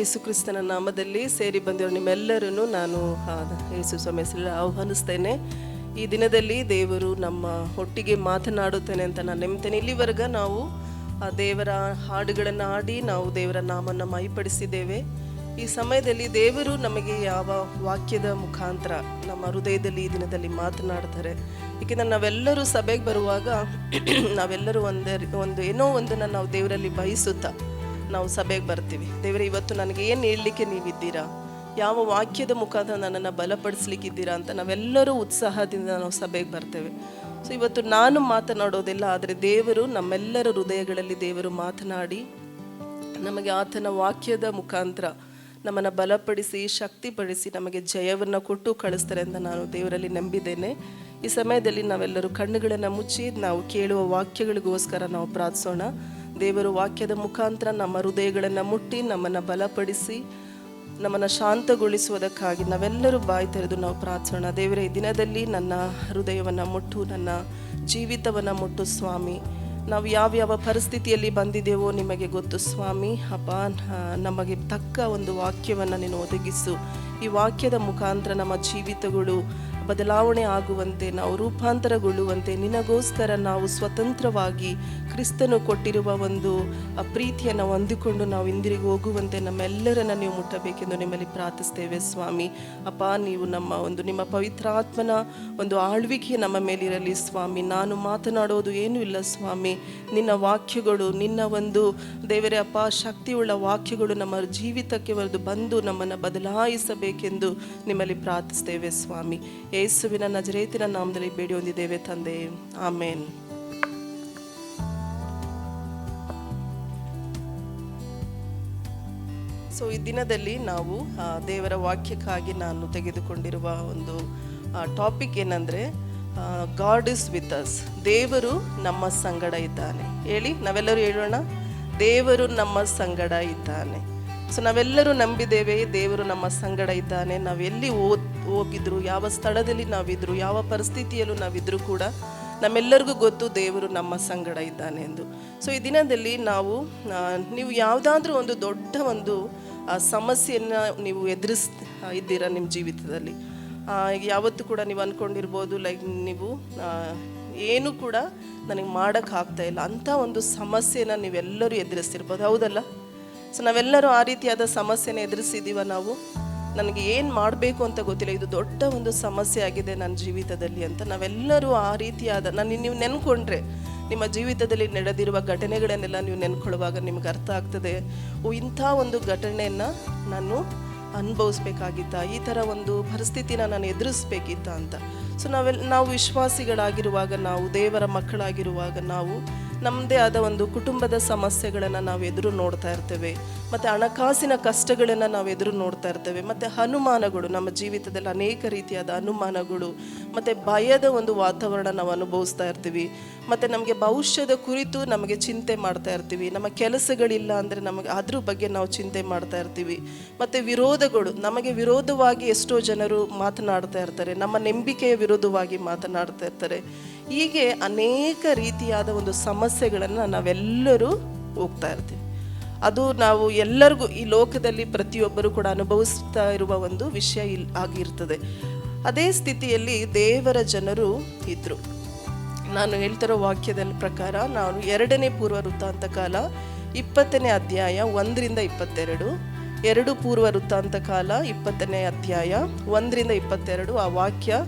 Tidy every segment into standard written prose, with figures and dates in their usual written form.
ಯೇಸು ಕ್ರಿಸ್ತನ ನಾಮದಲ್ಲಿ ಸೇರಿ ಬಂದಿರೋ ನಿಮ್ಮೆಲ್ಲರನ್ನು ನಾನು ಯೇಸು ಸ್ವಾಮಿ ಹೆಸರಲ್ಲಿ ಆಹ್ವಾನಿಸ್ತೇನೆ. ಈ ದಿನದಲ್ಲಿ ದೇವರು ನಮ್ಮ ಒಟ್ಟಿಗೆ ಮಾತನಾಡುತ್ತೇನೆ ಅಂತ ನಾನು ನಂಬ್ತೇನೆ. ಇಲ್ಲಿವರೆಗೆ ನಾವು ದೇವರ ಹಾಡುಗಳನ್ನು ಹಾಡಿ ನಾವು ದೇವರ ನಾಮವನ್ನು ಮಹಿಪಡಿಸಿದ್ದೇವೆ. ಈ ಸಮಯದಲ್ಲಿ ದೇವರು ನಮಗೆ ಯಾವ ವಾಕ್ಯದ ಮುಖಾಂತರ ನಮ್ಮ ಹೃದಯದಲ್ಲಿ ಈ ದಿನದಲ್ಲಿ ಮಾತನಾಡ್ತಾರೆ. ಏಕೆಂದರೆ ನಾವೆಲ್ಲರೂ ಸಭೆಗೆ ಬರುವಾಗ ನಾವೆಲ್ಲರೂ ಏನೋ ಒಂದನ್ನು ನಾವು ದೇವರಲ್ಲಿ ಬಯಸುತ್ತಾ ನಾವು ಸಭೆಗೆ ಬರ್ತೀವಿ. ದೇವರೇ, ಇವತ್ತು ನನಗೆ ಏನು ಹೇಳಲಿಕ್ಕೆ ನೀವಿದ್ದೀರಾ, ಯಾವ ವಾಕ್ಯದ ಮುಖಾಂತರ ನನ್ನನ್ನು ಬಲಪಡಿಸ್ಲಿಕ್ಕಿದ್ದೀರಾ ಅಂತ ನಾವೆಲ್ಲರೂ ಉತ್ಸಾಹದಿಂದ ನಾವು ಸಭೆಗೆ ಬರ್ತೇವೆ. ಸೊ ಇವತ್ತು ನಾನು ಮಾತನಾಡೋದಿಲ್ಲ, ಆದರೆ ದೇವರು ನಮ್ಮೆಲ್ಲರ ಹೃದಯಗಳಲ್ಲಿ ದೇವರು ಮಾತನಾಡಿ ನಮಗೆ ಆತನ ವಾಕ್ಯದ ಮುಖಾಂತರ ನಮ್ಮನ್ನು ಬಲಪಡಿಸಿ ಶಕ್ತಿಪಡಿಸಿ ನಮಗೆ ಜಯವನ್ನು ಕೊಟ್ಟು ಕಳಿಸ್ತಾರೆ ಅಂತ ನಾನು ದೇವರಲ್ಲಿ ನಂಬಿದ್ದೇನೆ. ಈ ಸಮಯದಲ್ಲಿ ನಾವೆಲ್ಲರೂ ಕಣ್ಣುಗಳನ್ನು ಮುಚ್ಚಿ ನಾವು ಕೇಳುವ ವಾಕ್ಯಗಳಿಗೋಸ್ಕರ ನಾವು ಪ್ರಾರ್ಥಿಸೋಣ. ದೇವರು ವಾಕ್ಯದ ಮುಖಾಂತರ ನಮ್ಮ ಹೃದಯಗಳನ್ನು ಮುಟ್ಟಿ ನಮ್ಮನ್ನು ಬಲಪಡಿಸಿ ನಮ್ಮನ್ನು ಶಾಂತಗೊಳಿಸುವುದಕ್ಕಾಗಿ ನಾವೆಲ್ಲರೂ ಬಾಯಿ ತೆರೆದು ನಾವು ಪ್ರಾರ್ಥಿಸೋಣ. ದೇವರೇ, ಈ ದಿನದಲ್ಲಿ ನನ್ನ ಹೃದಯವನ್ನು ಮುಟ್ಟು, ನನ್ನ ಜೀವಿತವನ್ನು ಮುಟ್ಟು ಸ್ವಾಮಿ. ನಾವು ಯಾವ್ಯಾವ ಪರಿಸ್ಥಿತಿಯಲ್ಲಿ ಬಂದಿದ್ದೇವೋ ನಿಮಗೆ ಗೊತ್ತು ಸ್ವಾಮಿ. ಅಪ್ಪ, ನಮಗೆ ತಕ್ಕ ಒಂದು ವಾಕ್ಯವನ್ನು ನೀನು ಒದಗಿಸು. ಈ ವಾಕ್ಯದ ಮುಖಾಂತರ ನಮ್ಮ ಜೀವಿತಗಳು ಬದಲಾವಣೆ ಆಗುವಂತೆ, ನಾವು ರೂಪಾಂತರಗೊಳ್ಳುವಂತೆ, ನಿನಗೋಸ್ಕರ ನಾವು ಸ್ವತಂತ್ರವಾಗಿ ಕ್ರಿಸ್ತನು ಕೊಟ್ಟಿರುವ ಒಂದು ಪ್ರೀತಿಯನ್ನು ಹೊಂದಿಕೊಂಡು ನಾವು ಹಿಂದಿರುಗಿ ಹೋಗುವಂತೆ ನಮ್ಮೆಲ್ಲರನ್ನು ನೀವು ಮುಟ್ಟಬೇಕೆಂದು ನಿಮ್ಮಲ್ಲಿ ಪ್ರಾರ್ಥಿಸ್ತೇವೆ ಸ್ವಾಮಿ. ಅಪ್ಪ, ನೀವು ನಿಮ್ಮ ಪವಿತ್ರಾತ್ಮನ ಒಂದು ಆಳ್ವಿಕೆ ನಮ್ಮ ಮೇಲಿರಲಿ ಸ್ವಾಮಿ. ನಾನು ಮಾತನಾಡೋದು ಏನೂ ಇಲ್ಲ ಸ್ವಾಮಿ, ನಿನ್ನ ವಾಕ್ಯಗಳು, ನಿನ್ನ ಒಂದು ದೇವರೇ ಅಪ್ಪ ಶಕ್ತಿಯುಳ್ಳ ವಾಕ್ಯಗಳು ನಮ್ಮ ಜೀವಿತಕ್ಕೆ ಬಂದು ನಮ್ಮನ್ನು ಬದಲಾಯಿಸಬೇಕೆಂದು ನಿಮ್ಮಲ್ಲಿ ಪ್ರಾರ್ಥಿಸ್ತೇವೆ ಸ್ವಾಮಿ. ಯೇಸುವಿನ ನಜರೇತಿನ ನಾಮದಲ್ಲಿ ಬೇಡಿ ಹೊಂದಿದ್ದೇವೆ ತಂದೆ, ಆಮೇನ್. ಸೊ ಈ ದಿನದಲ್ಲಿ ನಾವು ದೇವರ ವಾಕ್ಯಕ್ಕಾಗಿ ನಾನು ತೆಗೆದುಕೊಂಡಿರುವ ಒಂದು ಟಾಪಿಕ್ ಏನಂದರೆ, ಗಾಡ್ ಇಸ್ ವಿತ್ ಅಸ್. ದೇವರು ನಮ್ಮ ಸಂಗಡ ಇದ್ದಾನೆ. ಹೇಳಿ, ನಾವೆಲ್ಲರೂ ಹೇಳೋಣ, ದೇವರು ನಮ್ಮ ಸಂಗಡ ಇದ್ದಾನೆ. ಸೊ ನಾವೆಲ್ಲರೂ ನಂಬಿದ್ದೇವೆ, ದೇವರು ನಮ್ಮ ಸಂಗಡ ಇದ್ದಾನೆ. ನಾವು ಎಲ್ಲಿ ಹೋಗಿದ್ರು, ಯಾವ ಸ್ಥಳದಲ್ಲಿ ನಾವಿದ್ರು, ಯಾವ ಪರಿಸ್ಥಿತಿಯಲ್ಲೂ ನಾವಿದ್ರೂ ಕೂಡ ನಮ್ಮೆಲ್ಲರಿಗೂ ಗೊತ್ತು ದೇವರು ನಮ್ಮ ಸಂಗಡ ಇದ್ದಾನೆ ಎಂದು. ಸೊ ಈ ದಿನದಲ್ಲಿ ನೀವು ಯಾವುದಾದ್ರೂ ಒಂದು ದೊಡ್ಡ ಒಂದು ಸಮಸ್ಯೆಯನ್ನು ನೀವು ಇದ್ದೀರಾ ನಿಮ್ಮ ಜೀವಿತದಲ್ಲಿ. ಯಾವತ್ತೂ ಕೂಡ ನೀವು ಅಂದ್ಕೊಂಡಿರ್ಬೋದು, ಲೈಕ್ ನೀವು ಏನು ಕೂಡ ನನಗೆ ಮಾಡೋಕ್ಕಾಗ್ತಾ ಇಲ್ಲ ಅಂಥ ಒಂದು ಸಮಸ್ಯೆನ ನೀವೆಲ್ಲರೂ ಎದುರಿಸ್ತಿರ್ಬೋದು, ಹೌದಲ್ಲ? ಸೊ ನಾವೆಲ್ಲರೂ ಆ ರೀತಿಯಾದ ಸಮಸ್ಯೆನ ಎದುರಿಸಿದ್ದೀವ. ನನಗೆ ಏನು ಮಾಡಬೇಕು ಅಂತ ಗೊತ್ತಿಲ್ಲ, ಇದು ದೊಡ್ಡ ಒಂದು ಸಮಸ್ಯೆ ಆಗಿದೆ ನನ್ನ ಜೀವಿತದಲ್ಲಿ ಅಂತ ನಾವೆಲ್ಲರೂ ಆ ರೀತಿಯಾದ ನೀವು ನೆನ್ಕೊಂಡ್ರೆ ನಿಮ್ಮ ಜೀವಿತದಲ್ಲಿ ನಡೆದಿರುವ ಘಟನೆಗಳನ್ನೆಲ್ಲ ನೀವು ನೆನ್ಕೊಳ್ಳುವಾಗ ನಿಮ್ಗೆ ಅರ್ಥ ಆಗ್ತದೆ, ಇಂಥ ಒಂದು ಘಟನೆಯನ್ನು ನಾನು ಅನುಭವಿಸ್ಬೇಕಾಗಿತ್ತ, ಈ ಥರ ಒಂದು ಪರಿಸ್ಥಿತಿನ ನಾನು ಎದುರಿಸ್ಬೇಕಿತ್ತ ಅಂತ. ಸೊ ನಾವು ವಿಶ್ವಾಸಿಗಳಾಗಿರುವಾಗ, ನಾವು ದೇವರ ಮಕ್ಕಳಾಗಿರುವಾಗ ನಾವು ನಮ್ಮದೇ ಆದ ಒಂದು ಕುಟುಂಬದ ಸಮಸ್ಯೆಗಳನ್ನು ನಾವು ಎದುರು ನೋಡ್ತಾ ಇರ್ತೇವೆ, ಮತ್ತು ಹಣಕಾಸಿನ ಕಷ್ಟಗಳನ್ನು ನಾವು ಎದುರು ನೋಡ್ತಾ ಇರ್ತೇವೆ, ಮತ್ತು ಅನುಮಾನಗಳು ನಮ್ಮ ಜೀವಿತದಲ್ಲಿ ಅನೇಕ ರೀತಿಯಾದ ಅನುಮಾನಗಳು ಮತ್ತು ಭಯದ ಒಂದು ವಾತಾವರಣ ನಾವು ಅನುಭವಿಸ್ತಾ ಇರ್ತೀವಿ. ಮತ್ತು ನಮಗೆ ಭವಿಷ್ಯದ ಕುರಿತು ನಮಗೆ ಚಿಂತೆ ಮಾಡ್ತಾ ಇರ್ತೀವಿ. ನಮ್ಮ ಕೆಲಸಗಳಿಲ್ಲ ಅಂದರೆ ನಮಗೆ ಅದ್ರ ಬಗ್ಗೆ ನಾವು ಚಿಂತೆ ಮಾಡ್ತಾ ಇರ್ತೀವಿ. ಮತ್ತು ವಿರೋಧಗಳು, ನಮಗೆ ವಿರೋಧವಾಗಿ ಎಷ್ಟೋ ಜನರು ಮಾತನಾಡ್ತಾ ಇರ್ತಾರೆ, ನಮ್ಮ ನಂಬಿಕೆಯ ವಿರೋಧವಾಗಿ ಮಾತನಾಡ್ತಾ ಇರ್ತಾರೆ. ಹೀಗೆ ಅನೇಕ ರೀತಿಯಾದ ಒಂದು ಸಮಸ್ಯೆಗಳನ್ನು ನಾವೆಲ್ಲರೂ ಹೋಗ್ತಾ ಇರ್ತೀವಿ. ಅದು ನಾವು ಎಲ್ಲರಿಗೂ ಈ ಲೋಕದಲ್ಲಿ ಪ್ರತಿಯೊಬ್ಬರು ಕೂಡ ಅನುಭವಿಸ್ತಾ ಇರುವ ಒಂದು ವಿಷಯ ಆಗಿರ್ತದೆ. ಅದೇ ಸ್ಥಿತಿಯಲ್ಲಿ ದೇವರ ಜನರು ಇದ್ದರು. ನಾನು ಹೇಳ್ತಿರೋ ವಾಕ್ಯದ ಪ್ರಕಾರ ನಾನು 2ನೇ ಪೂರ್ವ ವೃತ್ತಾಂತ ಕಾಲ 20ನೇ ಅಧ್ಯಾಯ 1-22, 2 ಪೂರ್ವ ವೃತ್ತಾಂತ ಕಾಲ 20ನೇ ಅಧ್ಯಾಯ 1-22. ಆ ವಾಕ್ಯ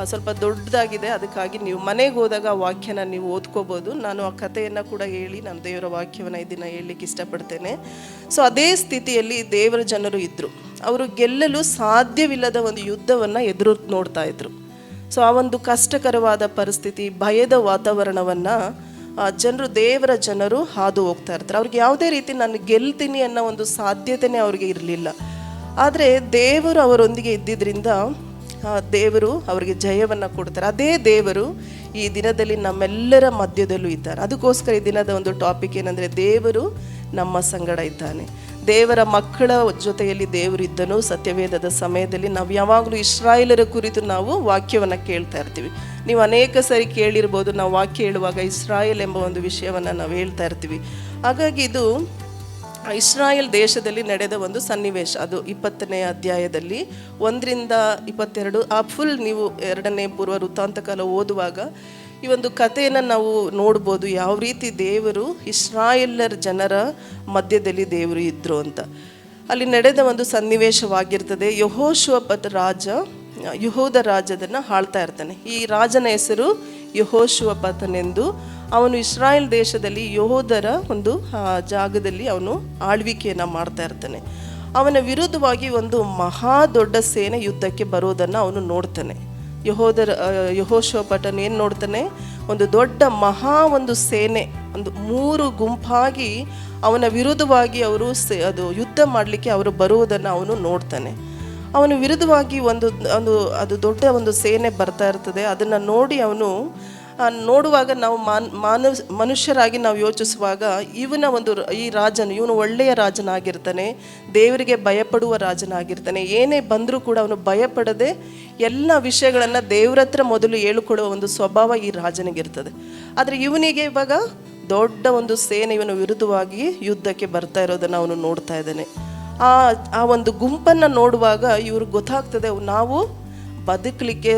ಸ್ವಲ್ಪ ದೊಡ್ಡದಾಗಿದೆ, ಅದಕ್ಕಾಗಿ ನೀವು ಮನೆಗೆ ಹೋದಾಗ ಆ ವಾಕ್ಯನ ನೀವು ಓದ್ಕೋಬೋದು. ನಾನು ಆ ಕಥೆಯನ್ನು ಕೂಡ ಹೇಳಿ ನಾನು ದೇವರ ವಾಕ್ಯವನ್ನು ಇದನ್ನು ಹೇಳಲಿಕ್ಕೆ ಇಷ್ಟಪಡ್ತೇನೆ. ಸೊ ಅದೇ ಸ್ಥಿತಿಯಲ್ಲಿ ದೇವರ ಜನರು ಇದ್ದರು. ಅವರು ಗೆಲ್ಲಲು ಸಾಧ್ಯವಿಲ್ಲದ ಒಂದು ಯುದ್ಧವನ್ನು ಎದುರು ನೋಡ್ತಾ ಇದ್ರು. ಸೊ ಆ ಒಂದು ಕಷ್ಟಕರವಾದ ಪರಿಸ್ಥಿತಿ, ಭಯದ ವಾತಾವರಣವನ್ನು ದೇವರ ಜನರು ಹಾದು ಹೋಗ್ತಾ ಇರ್ತಾರೆ. ಅವ್ರಿಗೆ ಯಾವುದೇ ರೀತಿ ನಾನು ಗೆಲ್ತೀನಿ ಅನ್ನೋ ಒಂದು ಸಾಧ್ಯತೆಯೇ ಅವ್ರಿಗೆ ಇರಲಿಲ್ಲ. ಆದರೆ ದೇವರು ಅವರೊಂದಿಗೆ ಇದ್ದಿದ್ದರಿಂದ ದೇವರು ಅವರಿಗೆ ಜಯವನ್ನು ಕೊಡ್ತಾರೆ. ಅದೇ ದೇವರು ಈ ದಿನದಲ್ಲಿ ನಮ್ಮೆಲ್ಲರ ಮಧ್ಯದಲ್ಲೂ ಇದ್ದಾರೆ. ಅದಕ್ಕೋಸ್ಕರ ಈ ದಿನದ ಒಂದು ಟಾಪಿಕ್ ಏನಂದರೆ, ದೇವರು ನಮ್ಮ ಸಂಗಡ ಇದ್ದಾನೆ. ದೇವರ ಮಕ್ಕಳ ಜೊತೆಯಲ್ಲಿ ದೇವರು ಇದ್ದನು. ಸತ್ಯವೇದದ ಸಮಯದಲ್ಲಿ ನಾವು ಯಾವಾಗಲೂ ಇಸ್ರಾಯೇಲರ ಕುರಿತು ನಾವು ವಾಕ್ಯವನ್ನು ಕೇಳ್ತಾ ಇರ್ತೀವಿ. ನೀವು ಅನೇಕ ಸರಿ ಕೇಳಿರ್ಬೋದು, ನಾವು ವಾಕ್ಯ ಹೇಳುವಾಗ ಇಸ್ರಾಯೇಲ್ ಎಂಬ ಒಂದು ವಿಷಯವನ್ನು ನಾವು ಹೇಳ್ತಾ ಇರ್ತೀವಿ. ಹಾಗಾಗಿ ಇದು ಇಸ್ರಾಯೇಲ್ ದೇಶದಲ್ಲಿ ನಡೆದ ಒಂದು ಸನ್ನಿವೇಶ. ಅದು 20ನೇ ಅಧ್ಯಾಯದಲ್ಲಿ 1-22 ಆ ಫುಲ್ ನೀವು 2ನೇ ಪೂರ್ವ ವೃತ್ತಾಂತಕಾಲ ಓದುವಾಗ ಈ ಒಂದು ಕಥೆಯನ್ನು ನಾವು ನೋಡ್ಬೋದು, ಯಾವ ರೀತಿ ದೇವರು ಇಸ್ರಾಯೇಲರ ಜನರ ಮಧ್ಯದಲ್ಲಿ ದೇವರು ಇದ್ದರು ಅಂತ. ಅಲ್ಲಿ ನಡೆದ ಒಂದು ಸನ್ನಿವೇಶವಾಗಿರ್ತದೆ. ಯೆಹೋಷುವಪತ್ ರಾಜ ಯೆಹೂದ ರಾಜ್ಯದನ್ನು ಆಳ್ತಾ ಇರ್ತಾನೆ. ಈ ರಾಜನ ಹೆಸರು ಯೆಹೋಷುವಪತನೆಂದು. ಅವನು ಇಸ್ರಾಯೇಲ್ ದೇಶದಲ್ಲಿ ಯೆಹೂದರ ಒಂದು ಜಾಗದಲ್ಲಿ ಅವನು ಆಳ್ವಿಕೆಯನ್ನು ಮಾಡ್ತಾ ಇರ್ತಾನೆ. ಅವನ ವಿರುದ್ಧವಾಗಿ ಒಂದು ಮಹಾ ದೊಡ್ಡ ಸೇನೆ ಯುದ್ಧಕ್ಕೆ ಬರೋದನ್ನು ಅವನು ನೋಡ್ತಾನೆ. ಯೆಹೋಷುವಪತನು ಏನು ನೋಡ್ತಾನೆ, ಒಂದು ದೊಡ್ಡ ಮಹಾ ಒಂದು ಸೇನೆ, ಒಂದು 3 ಗುಂಪಾಗಿ ಅವನ ವಿರುದ್ಧವಾಗಿ ಅವರು ಅದು ಯುದ್ಧ ಮಾಡಲಿಕ್ಕೆ ಅವರು ಬರುವುದನ್ನು ಅವನು ನೋಡ್ತಾನೆ. ಅವನ ವಿರುದ್ಧವಾಗಿ ಅದು ದೊಡ್ಡ ಒಂದು ಸೇನೆ ಬರ್ತಾ ಇರ್ತದೆ. ಅದನ್ನು ನೋಡಿ ಅವನು ನೋಡುವಾಗ ನಾವು ಮನುಷ್ಯರಾಗಿ ನಾವು ಯೋಚಿಸುವಾಗ ಈ ರಾಜನು ಇವನು ಒಳ್ಳೆಯ ರಾಜನಾಗಿರ್ತಾನೆ, ದೇವರಿಗೆ ಭಯಪಡುವ ರಾಜನಾಗಿರ್ತಾನೆ. ಏನೇ ಬಂದರೂ ಕೂಡ ಅವನು ಭಯಪಡದೆ ಎಲ್ಲ ವಿಷಯಗಳನ್ನು ದೇವ್ರ ಹತ್ರ ಮೊದಲು ಹೇಳಿಕೊಡುವ ಒಂದು ಸ್ವಭಾವ ಈ ರಾಜನಿಗಿರ್ತದೆ. ಆದರೆ ಇವನಿಗೆ ಇವಾಗ ದೊಡ್ಡ ಒಂದು ಸೇನೆ ಇವನ ವಿರುದ್ಧವಾಗಿ ಯುದ್ಧಕ್ಕೆ ಬರ್ತಾ ಇರೋದನ್ನು ಅವನು ನೋಡ್ತಾ ಇದ್ದಾನೆ. ಆ ಒಂದು ಗುಂಪನ್ನು ನೋಡುವಾಗ ಇವ್ರಿಗೆ ಗೊತ್ತಾಗ್ತದೆ, ನಾವು ಬದುಕಲಿಕ್ಕೆ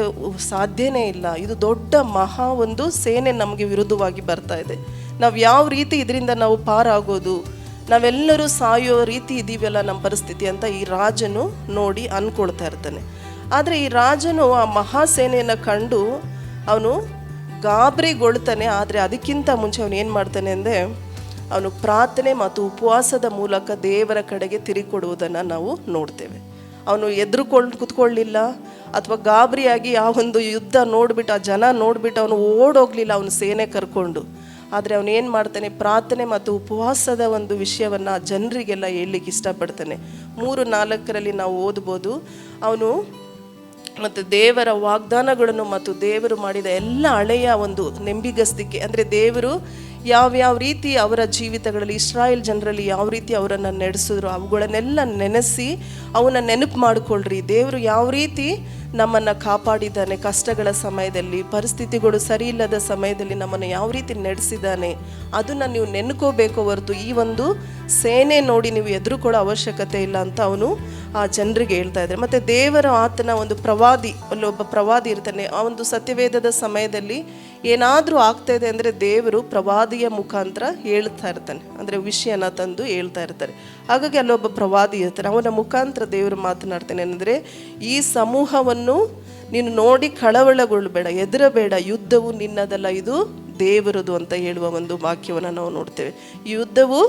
ಸಾಧ್ಯನೇ ಇಲ್ಲ, ಇದು ದೊಡ್ಡ ಮಹಾ ಒಂದು ಸೇನೆ ನಮಗೆ ವಿರುದ್ಧವಾಗಿ ಬರ್ತಾ ಇದೆ, ನಾವು ಯಾವ ರೀತಿ ಇದರಿಂದ ನಾವು ಪಾರಾಗೋದು, ನಾವೆಲ್ಲರೂ ಸಾಯೋ ರೀತಿ ಇದ್ದೀವಲ್ಲ ನಮ್ಮ ಪರಿಸ್ಥಿತಿ ಅಂತ ಈ ರಾಜನು ನೋಡಿ ಅಂದ್ಕೊಳ್ತಾ ಇರ್ತಾನೆ. ಆದರೆ ಈ ರಾಜನು ಆ ಮಹಾಸೇನೆಯನ್ನು ಕಂಡು ಅವನು ಗಾಬರಿಗೊಳ್ತಾನೆ. ಆದರೆ ಅದಕ್ಕಿಂತ ಮುಂಚೆ ಅವನು ಏನು ಮಾಡ್ತಾನೆ ಅಂದರೆ, ಅವನು ಪ್ರಾರ್ಥನೆ ಮತ್ತು ಉಪವಾಸದ ಮೂಲಕ ದೇವರ ಕಡೆಗೆ ತಿರುಗಿಕೊಡುವುದನ್ನು ನಾವು ನೋಡ್ತೇವೆ. ಅವನು ಕೂತ್ಕೊಳ್ಳಿಲ್ಲ ಅಥವಾ ಗಾಬರಿಯಾಗಿ ಆ ಒಂದು ಯುದ್ಧ ನೋಡಿಬಿಟ್ಟು ಆ ಜನ ನೋಡಿಬಿಟ್ಟು ಅವನು ಓಡೋಗ್ಲಿಲ್ಲ ಅವನು ಸೇನೆ ಕರ್ಕೊಂಡು. ಆದರೆ ಅವನು ಏನು ಮಾಡ್ತಾನೆ, ಪ್ರಾರ್ಥನೆ ಮತ್ತು ಉಪವಾಸದ ಒಂದು ವಿಷಯವನ್ನು ಜನರಿಗೆಲ್ಲ ಹೇಳಲಿಕ್ಕೆ ಇಷ್ಟಪಡ್ತಾನೆ. 3-4 ನಾವು ಓದ್ಬೋದು. ಅವನು ಮತ್ತು ದೇವರ ವಾಗ್ದಾನಗಳನ್ನು ಮತ್ತು ದೇವರು ಮಾಡಿದ ಎಲ್ಲ ಹಳೆಯ ಒಂದು ನೆಂಬಿಗಸ್ತಿಕೆ, ಅಂದರೆ ದೇವರು ಯಾವ್ಯಾವ ರೀತಿ ಅವರ ಜೀವಿತಗಳಲ್ಲಿ ಇಸ್ರಾಯೇಲ್ ಜನರಲ್ಲಿ ಯಾವ ರೀತಿ ಅವರನ್ನು ನಡೆಸಿದ್ರು ಅವುಗಳನ್ನೆಲ್ಲ ನೆನೆಸಿ ಅವನ್ನ ನೆನಪು ಮಾಡಿಕೊಳ್ಳ್ರಿ. ದೇವರು ಯಾವ ರೀತಿ ನಮ್ಮನ್ನು ಕಾಪಾಡಿದ್ದಾನೆ, ಕಷ್ಟಗಳ ಸಮಯದಲ್ಲಿ, ಪರಿಸ್ಥಿತಿಗಳು ಸರಿ ಇಲ್ಲದ ಸಮಯದಲ್ಲಿ ನಮ್ಮನ್ನು ಯಾವ ರೀತಿ ನಡೆಸಿದ್ದಾನೆ ಅದನ್ನು ನೀವು ನೆನ್ಕೋಬೇಕು ಹೊರತು ಈ ಒಂದು ಸೇನೆ ನೋಡಿ ನೀವು ಎದುರುಕೊಳ್ಳೋ ಅವಶ್ಯಕತೆ ಇಲ್ಲ ಅಂತ ಅವನು ಆ ಜನರಿಗೆ ಹೇಳ್ತಾ ಇದ್ದಾರೆ. ಮತ್ತು ದೇವರ ಆತನ ಒಂದು ಒಬ್ಬ ಪ್ರವಾದಿ ಇರ್ತಾನೆ. ಆ ಒಂದು ಸತ್ಯವೇದದ ಸಮಯದಲ್ಲಿ ಏನಾದರೂ ಆಗ್ತಾ ಇದೆ ಅಂದರೆ ದೇವರು ಪ್ರವಾದಿಯ ಮುಖಾಂತರ ಹೇಳ್ತಾ ಇರ್ತಾನೆ, ಅಂದರೆ ವಿಷಯನ ತಂದು ಹೇಳ್ತಾ ಇರ್ತಾರೆ. ಹಾಗಾಗಿ ಅಲ್ಲೊಬ್ಬ ಪ್ರವಾದಿ ಇರ್ತಾನೆ, ಅವನ ಮುಖಾಂತರ ದೇವರು ಮಾತನಾಡ್ತಾನೆ. ಅಂದರೆ ಈ ಸಮೂಹವನ್ನು ನೀನು ನೋಡಿ ಕಳವಳಗೊಳ್ಳಬೇಡ, ಹೆದರಬೇಡ, ಯುದ್ಧವು ನಿನ್ನದಲ್ಲ, ಇದು ದೇವರದು ಅಂತ ಹೇಳುವ ಒಂದು ವಾಕ್ಯವನ್ನು ನಾವು ನೋಡ್ತೇವೆ. ಈ ಯುದ್ಧವು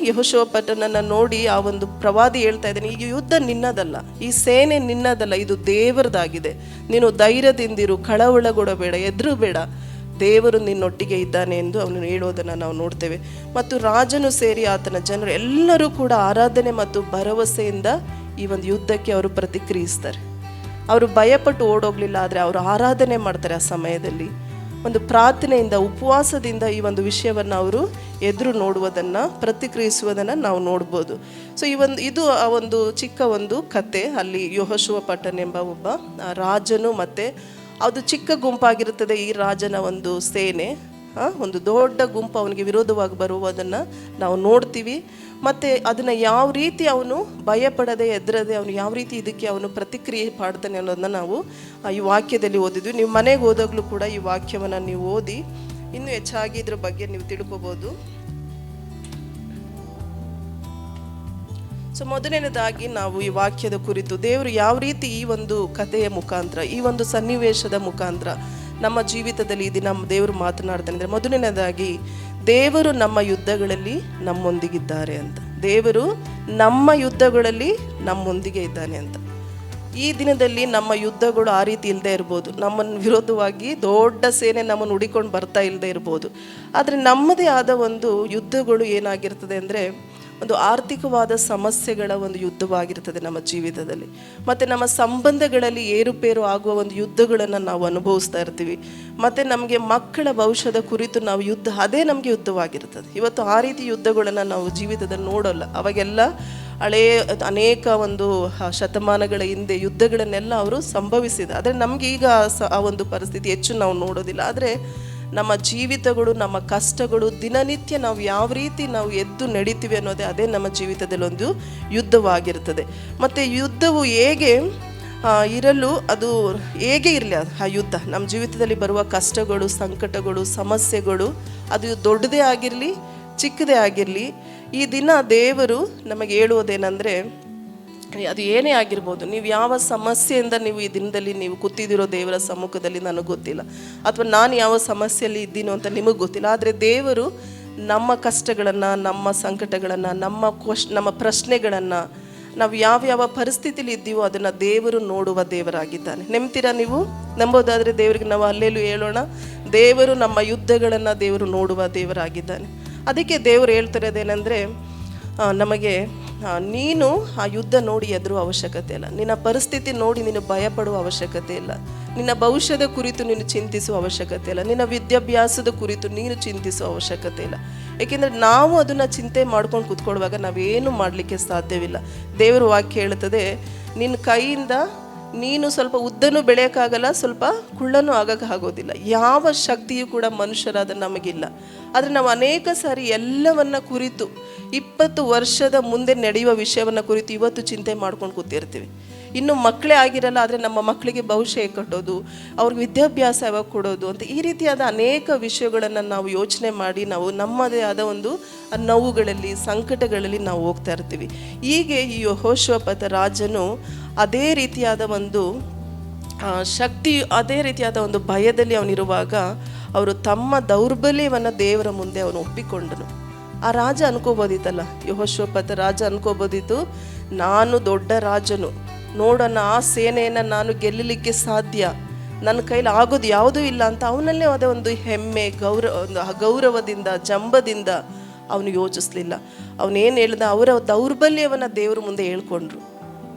ಯೆಹೋಷುವಪತನನ್ನು ನೋಡಿ ಆ ಒಂದು ಪ್ರವಾದಿ ಹೇಳ್ತಾ ಇದ್ದಾನೆ, ಈ ಯುದ್ಧ ನಿನ್ನದಲ್ಲ, ಈ ಸೇನೆ ನಿನ್ನದಲ್ಲ, ಇದು ದೇವರದಾಗಿದೆ. ನೀನು ಧೈರ್ಯದಿಂದಿರು, ಕಳವಳಗೊಳ್ಳಬೇಡ, ಹೆದರಬೇಡ, ದೇವರು ನಿನ್ನೊಟ್ಟಿಗೆ ಇದ್ದಾನೆ ಎಂದು ಅವನು ಹೇಳೋದನ್ನು ನಾವು ನೋಡ್ತೇವೆ. ಮತ್ತು ರಾಜನು ಸೇರಿ ಆತನ ಜನರು ಎಲ್ಲರೂ ಕೂಡ ಆರಾಧನೆ ಮತ್ತು ಭರವಸೆಯಿಂದ ಈ ಒಂದು ಯುದ್ಧಕ್ಕೆ ಅವರು ಪ್ರತಿಕ್ರಿಯಿಸ್ತಾರೆ. ಅವರು ಭಯಪಟ್ಟು ಓಡೋಗ್ಲಿಲ್ಲ, ಆದರೆ ಅವರು ಆರಾಧನೆ ಮಾಡ್ತಾರೆ. ಆ ಸಮಯದಲ್ಲಿ ಒಂದು ಪ್ರಾರ್ಥನೆಯಿಂದ ಉಪವಾಸದಿಂದ ಈ ಒಂದು ವಿಷಯವನ್ನು ಅವರು ಎದುರು ನೋಡುವುದನ್ನು, ಪ್ರತಿಕ್ರಿಯಿಸುವುದನ್ನು ನಾವು ನೋಡ್ಬೋದು. ಸೊ ಇದು ಆ ಒಂದು ಚಿಕ್ಕ ಒಂದು ಕತೆ. ಅಲ್ಲಿ ಯೆಹೋಷುವಪತನ ಎಂಬ ಒಬ್ಬ ರಾಜನು ಮತ್ತು ಅದು ಚಿಕ್ಕ ಗುಂಪಾಗಿರುತ್ತದೆ. ಈ ರಾಜನ ಒಂದು ಸೇನೆ ಒಂದು ದೊಡ್ಡ ಗುಂಪು ಅವನಿಗೆ ವಿರೋಧವಾಗಿ ಬರುವುದನ್ನು ನಾವು ನೋಡ್ತೀವಿ. ಮತ್ತು ಅದನ್ನು ಯಾವ ರೀತಿ ಅವನು ಭಯಪಡದೆ ಹೆದರದೆ ಅವನು ಯಾವ ರೀತಿ ಇದಕ್ಕೆ ಅವನು ಪ್ರತಿಕ್ರಿಯೆ ಮಾಡ್ತಾನೆ ಅನ್ನೋದನ್ನ ನಾವು ಈ ವಾಕ್ಯದಲ್ಲಿ ಓದಿದ್ವಿ. ನೀವು ಮನೆಗೆ ಹೋದಾಗಲೂ ಕೂಡ ಈ ವಾಕ್ಯವನ್ನು ನೀವು ಓದಿ ಇನ್ನೂ ಹೆಚ್ಚಾಗಿ ಇದ್ರ ಬಗ್ಗೆ ನೀವು ತಿಳ್ಕೊಬೋದು. ಸೊ ಮೊದಲನೇದಾಗಿ ನಾವು ಈ ವಾಕ್ಯದ ಕುರಿತು ದೇವರು ಯಾವ ರೀತಿ ಈ ಒಂದು ಕಥೆಯ ಮುಖಾಂತರ, ಈ ಒಂದು ಸನ್ನಿವೇಶದ ಮುಖಾಂತರ ನಮ್ಮ ಜೀವಿತದಲ್ಲಿ ಇದು ನಮ್ಮ ದೇವರು ಮಾತನಾಡ್ತಾನೆ ಅಂದರೆ, ಮೊದಲನೇದಾಗಿ ದೇವರು ನಮ್ಮ ಯುದ್ಧಗಳಲ್ಲಿ ನಮ್ಮೊಂದಿಗಿದ್ದಾರೆ ಅಂತ. ದೇವರು ನಮ್ಮ ಯುದ್ಧಗಳಲ್ಲಿ ನಮ್ಮೊಂದಿಗೆ ಇದ್ದಾನೆ ಅಂತ. ಈ ದಿನದಲ್ಲಿ ನಮ್ಮ ಯುದ್ಧಗಳು ಆ ರೀತಿ ಇಲ್ಲದೆ ಇರ್ಬೋದು, ನಮ್ಮನ್ನು ವಿರೋಧವಾಗಿ ದೊಡ್ಡ ಸೇನೆ ನಮ್ಮನ್ನು ಹುಡಿಕೊಂಡು ಬರ್ತಾ ಇಲ್ಲದೆ ಇರ್ಬೋದು. ಆದರೆ ನಮ್ಮದೇ ಆದ ಒಂದು ಯುದ್ಧಗಳು ಏನಾಗಿರ್ತದೆ ಅಂದರೆ, ಒಂದು ಆರ್ಥಿಕವಾದ ಸಮಸ್ಯೆಗಳ ಒಂದು ಯುದ್ಧವಾಗಿರ್ತದೆ ನಮ್ಮ ಜೀವಿತದಲ್ಲಿ. ಮತ್ತು ನಮ್ಮ ಸಂಬಂಧಗಳಲ್ಲಿ ಏರುಪೇರು ಆಗುವ ಒಂದು ಯುದ್ಧಗಳನ್ನು ನಾವು ಅನುಭವಿಸ್ತಾ ಇರ್ತೀವಿ. ಮತ್ತು ನಮಗೆ ಮಕ್ಕಳ ಭವಿಷ್ಯದ ಕುರಿತು ನಾವು ಯುದ್ಧ, ಅದೇ ನಮಗೆ ಯುದ್ಧವಾಗಿರ್ತದೆ. ಇವತ್ತು ಆ ರೀತಿ ಯುದ್ಧಗಳನ್ನು ನಾವು ಜೀವಿತದಲ್ಲಿ ನೋಡೋಲ್ಲ. ಅವಾಗೆಲ್ಲ ಅನೇಕ ಒಂದು ಶತಮಾನಗಳ ಹಿಂದೆ ಯುದ್ಧಗಳನ್ನೆಲ್ಲ ಅವರು ಸಂಭವಿಸಿದ. ಆದರೆ ನಮಗೆ ಈಗ ಆ ಒಂದು ಪರಿಸ್ಥಿತಿ ಹೆಚ್ಚು ನಾವು ನೋಡೋದಿಲ್ಲ. ಆದರೆ ನಮ್ಮ ಜೀವಿತಗಳು, ನಮ್ಮ ಕಷ್ಟಗಳು, ದಿನನಿತ್ಯ ನಾವು ಯಾವ ರೀತಿ ನಾವು ಎದ್ದು ನಡೀತೀವಿ ಅನ್ನೋದೇ ಅದೇ ನಮ್ಮ ಜೀವಿತದಲ್ಲಿ ಒಂದು ಯುದ್ಧವಾಗಿರ್ತದೆ. ಮತ್ತು ಯುದ್ಧವು ಹೇಗೆ ಇರಲು, ಅದು ಹೇಗೆ ಇರಲಿ ಆ ಯುದ್ಧ, ನಮ್ಮ ಜೀವಿತದಲ್ಲಿ ಬರುವ ಕಷ್ಟಗಳು, ಸಂಕಟಗಳು, ಸಮಸ್ಯೆಗಳು, ಅದು ದೊಡ್ಡದೇ ಆಗಿರಲಿ ಚಿಕ್ಕದೇ ಆಗಿರಲಿ, ಈ ದಿನ ದೇವರು ನಮಗೆ ಹೇಳುವುದೇನೆಂದರೆ, ಅದು ಏನೇ ಆಗಿರ್ಬೋದು, ನೀವು ಯಾವ ಸಮಸ್ಯೆಯಿಂದ ನೀವು ಈ ದಿನದಲ್ಲಿ ನೀವು ಕೂತಿದ್ದೀರೋ ದೇವರ ಸಮ್ಮುಖದಲ್ಲಿ ನನಗೆ ಗೊತ್ತಿಲ್ಲ, ಅಥವಾ ನಾನು ಯಾವ ಸಮಸ್ಯೆಯಲ್ಲಿ ಇದ್ದೀನೋ ಅಂತ ನಿಮಗೆ ಗೊತ್ತಿಲ್ಲ. ಆದರೆ ದೇವರು ನಮ್ಮ ಕಷ್ಟಗಳನ್ನು, ನಮ್ಮ ಸಂಕಟಗಳನ್ನು, ನಮ್ಮ ಪ್ರಶ್ನೆಗಳನ್ನು, ನಾವು ಯಾವ ಪರಿಸ್ಥಿತಿಲಿ ಇದ್ದೀವೋ ಅದನ್ನು ದೇವರು ನೋಡುವ ದೇವರಾಗಿದ್ದಾನೆ. ನಂಬ್ತೀರಾ ನೀವು? ನಂಬೋದಾದರೆ ದೇವರಿಗೆ ನಾವು ಅಲ್ಲೇಲೂ ಹೇಳೋಣ. ದೇವರು ನಮ್ಮ ಯುದ್ಧಗಳನ್ನು ದೇವರು ನೋಡುವ ದೇವರಾಗಿದ್ದಾನೆ. ಅದಕ್ಕೆ ದೇವರು ಹೇಳ್ತಿರೋದೇನೆಂದರೆ, ನಮಗೆ ನೀನು ಆ ಯುದ್ಧ ನೋಡಿ ಎದುರುವ ಅವಶ್ಯಕತೆ ಇಲ್ಲ, ನಿನ್ನ ಪರಿಸ್ಥಿತಿ ನೋಡಿ ನೀನು ಭಯಪಡುವ ಅವಶ್ಯಕತೆ ಇಲ್ಲ, ನಿನ್ನ ಭವಿಷ್ಯದ ಕುರಿತು ನೀನು ಚಿಂತಿಸುವ ಅವಶ್ಯಕತೆ ಇಲ್ಲ, ನಿನ್ನ ವಿದ್ಯಾಭ್ಯಾಸದ ಕುರಿತು ನೀನು ಚಿಂತಿಸುವ ಅವಶ್ಯಕತೆ ಇಲ್ಲ. ಏಕೆಂದರೆ ನಾವು ಅದನ್ನು ಚಿಂತೆ ಮಾಡ್ಕೊಂಡು ಕೂತ್ಕೊಳ್ಳುವಾಗ ನಾವೇನು ಮಾಡಲಿಕ್ಕೆ ಸಾಧ್ಯವಿಲ್ಲ. ದೇವರ ವಾಕ್ಯ ಹೇಳುತ್ತದೆ, ನಿನ್ನ ಕೈಯಿಂದ ನೀನು ಸ್ವಲ್ಪ ಉದ್ದನೂ ಬೆಳೆಯೋಕ್ಕಾಗಲ್ಲ, ಸ್ವಲ್ಪ ಕುಳ್ಳನೂ ಆಗೋಕ್ಕಾಗೋದಿಲ್ಲ. ಯಾವ ಶಕ್ತಿಯೂ ಕೂಡ ಮನುಷ್ಯರಾದ ನಮಗಿಲ್ಲ. ಆದರೆ ನಾವು ಅನೇಕ ಸಾರಿ ಎಲ್ಲವನ್ನ ಕುರಿತು 20 ವರ್ಷದ ಮುಂದೆ ನಡೆಯುವ ವಿಷಯವನ್ನು ಕುರಿತು ಇವತ್ತು ಚಿಂತೆ ಮಾಡ್ಕೊಂಡು ಕೂತಿರ್ತೀವಿ. ಇನ್ನು ಮಕ್ಕಳೇ ಆಗಿರಲ್ಲ, ಆದರೆ ನಮ್ಮ ಮಕ್ಕಳಿಗೆ ಭವಿಷ್ಯ ಕಟ್ಟೋದು, ಅವ್ರಿಗೆ ವಿದ್ಯಾಭ್ಯಾಸ ಯಾವಾಗ ಕೊಡೋದು ಅಂತ ಈ ರೀತಿಯಾದ ಅನೇಕ ವಿಷಯಗಳನ್ನು ನಾವು ಯೋಚನೆ ಮಾಡಿ ನಾವು ನಮ್ಮದೇ ಆದ ಒಂದು ನೋವುಗಳಲ್ಲಿ, ಸಂಕಟಗಳಲ್ಲಿ ನಾವು ಹೋಗ್ತಾ ಇರ್ತೀವಿ. ಹೀಗೆ ಈ ಯೆಹೋಷಾಫಾತ ರಾಜನು ಅದೇ ರೀತಿಯಾದ ಒಂದು ಶಕ್ತಿ, ಅದೇ ರೀತಿಯಾದ ಒಂದು ಭಯದಲ್ಲಿ ಅವನಿರುವಾಗ ಅವರು ತಮ್ಮ ದೌರ್ಬಲ್ಯವನ್ನು ದೇವರ ಮುಂದೆ ಅವನು ಒಪ್ಪಿಕೊಂಡನು. ಆ ರಾಜ ಅನ್ಕೋಬೋದಿತ್ತಲ್ಲ, ಯೆಹೋಷಾಫಾತ ರಾಜ ಅನ್ಕೋಬೋದಿತ್ತು, ನಾನು ದೊಡ್ಡ ರಾಜನು, ನೋಡೋಣ ಆ ಸೇನೆಯನ್ನು ನಾನು ಗೆಲ್ಲಲಿಕ್ಕೆ ಸಾಧ್ಯ, ನನ್ನ ಕೈಲಿ ಆಗೋದು ಯಾವುದೂ ಇಲ್ಲ ಅಂತ ಅವನಲ್ಲೇ ಅದೇ ಒಂದು ಹೆಮ್ಮೆ, ಗೌರವದಿಂದ, ಜಂಬದಿಂದ ಅವನು ಯೋಚಿಸ್ಲಿಲ್ಲ. ಅವನೇನು ಹೇಳ್ದ, ಅವರ ದೌರ್ಬಲ್ಯವನ್ನು ದೇವರ ಮುಂದೆ ಹೇಳ್ಕೊಂಡ್ರು.